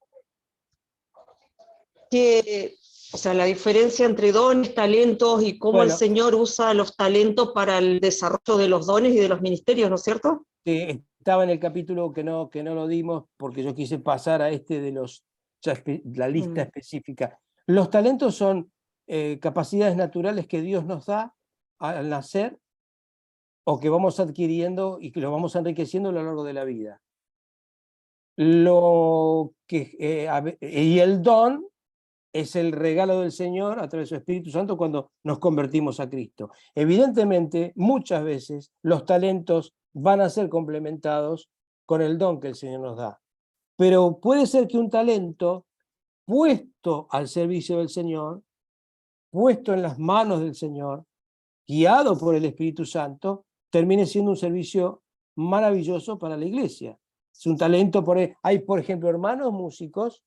o sea, la diferencia entre dones, talentos y cómo el Señor usa los talentos para el desarrollo de los dones y de los ministerios, ¿no es cierto? Estaba en el capítulo que no lo dimos porque yo quise pasar a de la lista específica. Los talentos son capacidades naturales que Dios nos da al nacer o que vamos adquiriendo y que los vamos enriqueciendo a lo largo de la vida. Y el don es el regalo del Señor a través de su Espíritu Santo cuando nos convertimos a Cristo. Evidentemente, muchas veces los talentos van a ser complementados con el don que el Señor nos da. Pero puede ser que un talento puesto al servicio del Señor puesto en las manos del Señor, guiado por el Espíritu Santo, termine siendo un servicio maravilloso para la iglesia. Es un talento, hay por ejemplo hermanos músicos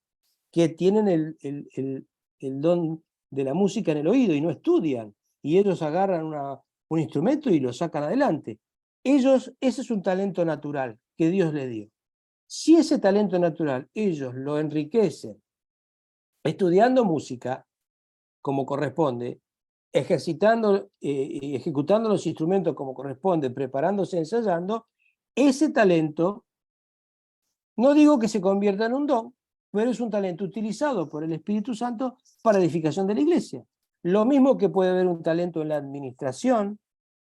que tienen el don de la música en el oído y no estudian, y ellos agarran un instrumento y lo sacan adelante. Ese es un talento natural que Dios le dio. Si ese talento natural ellos lo enriquecen estudiando música como corresponde, ejercitando y ejecutando los instrumentos como corresponde, preparándose, ensayando, ese talento, no digo que se convierta en un don, pero es un talento utilizado por el Espíritu Santo para edificación de la iglesia. Lo mismo que puede haber un talento en la administración,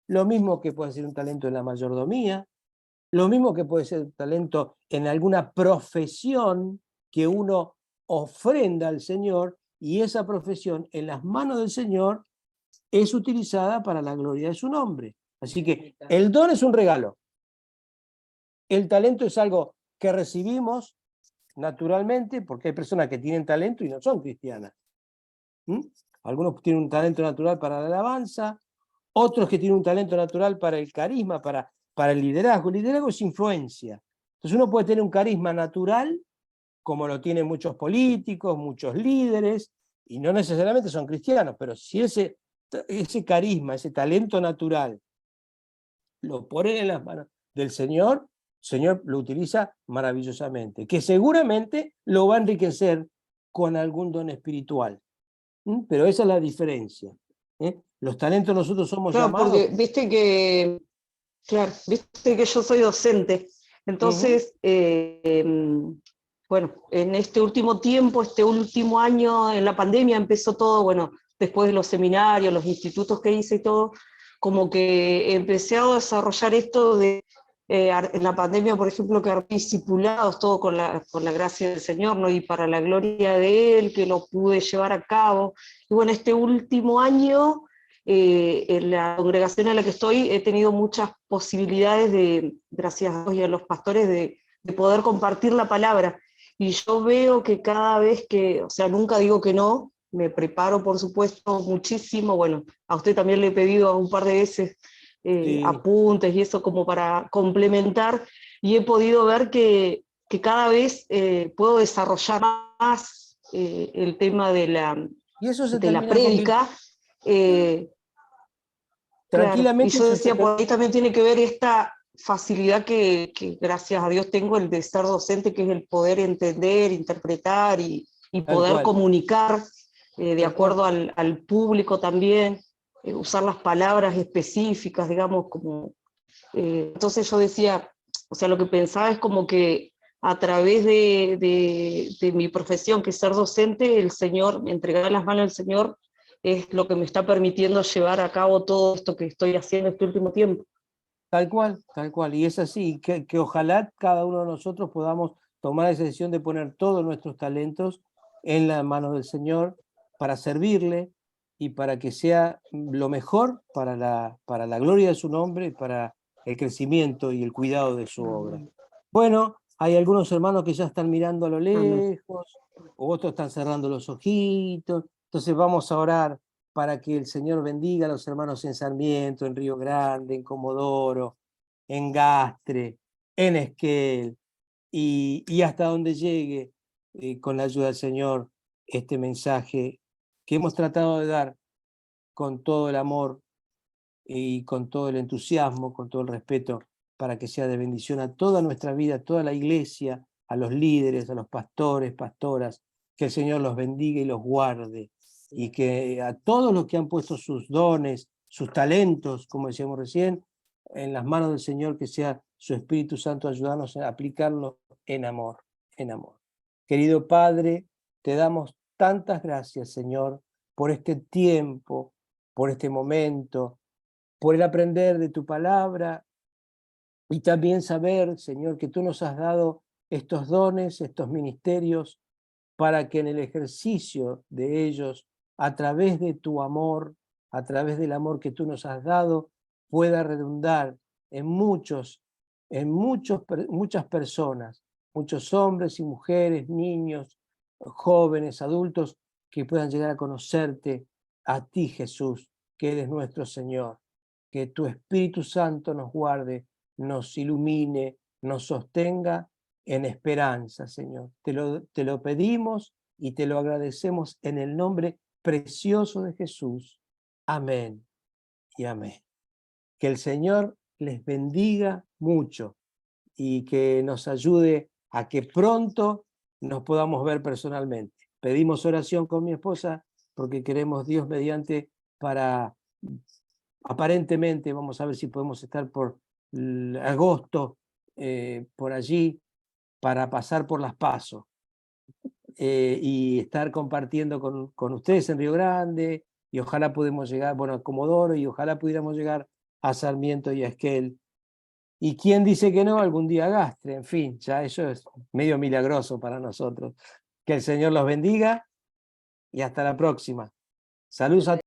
lo mismo que puede ser un talento en la mayordomía, lo mismo que puede ser un talento en alguna profesión que uno ofrenda al Señor, y esa profesión en las manos del Señor es utilizada para la gloria de su nombre. Así que el don es un regalo. El talento es algo que recibimos naturalmente, porque hay personas que tienen talento y no son cristianas. Algunos tienen un talento natural para la alabanza, otros que tienen un talento natural para el carisma, para el liderazgo. El liderazgo es influencia. Entonces uno puede tener un carisma natural, como lo tienen muchos políticos, muchos líderes, y no necesariamente son cristianos, pero si ese carisma, ese talento natural, lo ponen en las manos del Señor, el Señor lo utiliza maravillosamente, que seguramente lo va a enriquecer con algún don espiritual. Pero esa es la diferencia. Los talentos nosotros somos llamados... Porque viste que yo soy docente, entonces, bueno, en este último tiempo, este último año, en la pandemia empezó todo, bueno, después de los seminarios, los institutos que hice y todo, como que empecé a desarrollar esto de, en la pandemia, por ejemplo, que discipulados, todo con la gracia del Señor, ¿no? Y para la gloria de Él, que lo pude llevar a cabo. Y bueno, este último año, en la congregación en la que estoy, he tenido muchas posibilidades de, gracias a Dios y a los pastores, de poder compartir la palabra. Y yo veo que cada vez que, o sea, nunca digo que no, me preparo, por supuesto, muchísimo. Bueno, a usted también le he pedido un par de veces Sí. apuntes y eso como para complementar, y he podido ver que cada vez puedo desarrollar más el tema de la prédica. Tranquilamente. Claro. Y yo decía, por ahí también tiene que ver esta facilidad que gracias a Dios tengo, el de ser docente, que es el poder entender, interpretar y poder comunicar de acuerdo al público también, usar las palabras específicas, digamos, como... entonces yo decía, o sea, lo que pensaba es como que a través de mi profesión, que es ser docente, el Señor, entregar en las manos del Señor, es lo que me está permitiendo llevar a cabo todo esto que estoy haciendo este último tiempo. Tal cual, y es así, que ojalá cada uno de nosotros podamos tomar esa decisión de poner todos nuestros talentos en las manos del Señor para servirle y para que sea lo mejor para la gloria de su nombre y para el crecimiento y el cuidado de su obra. Bueno, hay algunos hermanos que ya están mirando a lo lejos, o otros están cerrando los ojitos, entonces vamos a orar para que el Señor bendiga a los hermanos en Sarmiento, en Río Grande, en Comodoro, en Gastre, en Esquel, y hasta donde llegue, con la ayuda del Señor, este mensaje que hemos tratado de dar con todo el amor y con todo el entusiasmo, con todo el respeto, para que sea de bendición a toda nuestra vida, a toda la iglesia, a los líderes, a los pastores, pastoras, que el Señor los bendiga y los guarde, y que a todos los que han puesto sus dones, sus talentos, como decíamos recién, en las manos del Señor, que sea su Espíritu Santo ayudarnos a aplicarlo en amor, en amor. Querido Padre, te damos tantas gracias, Señor, por este tiempo, por este momento, por el aprender de tu palabra, y también saber, Señor, que tú nos has dado estos dones, estos ministerios, para que en el ejercicio de ellos, a través de tu amor, a través del amor que tú nos has dado, pueda redundar en muchas personas, muchos hombres y mujeres, niños, jóvenes, adultos, que puedan llegar a conocerte, a ti, Jesús, que eres nuestro Señor. Que tu Espíritu Santo nos guarde, nos ilumine, nos sostenga en esperanza, Señor. Te lo pedimos y te lo agradecemos en el nombre precioso de Jesús. Amén y amén. Que el Señor les bendiga mucho y que nos ayude a que pronto nos podamos ver personalmente. Pedimos oración con mi esposa porque queremos Dios mediante para, aparentemente, vamos a ver si podemos estar por agosto, por allí, para pasar por las PASO y estar compartiendo con ustedes en Río Grande, y ojalá podamos llegar, bueno, a Comodoro, y ojalá pudiéramos llegar a Sarmiento y a Esquel. Y quién dice que no, algún día a Gastre, en fin, ya eso es medio milagroso para nosotros. Que el Señor los bendiga y hasta la próxima. Saludos a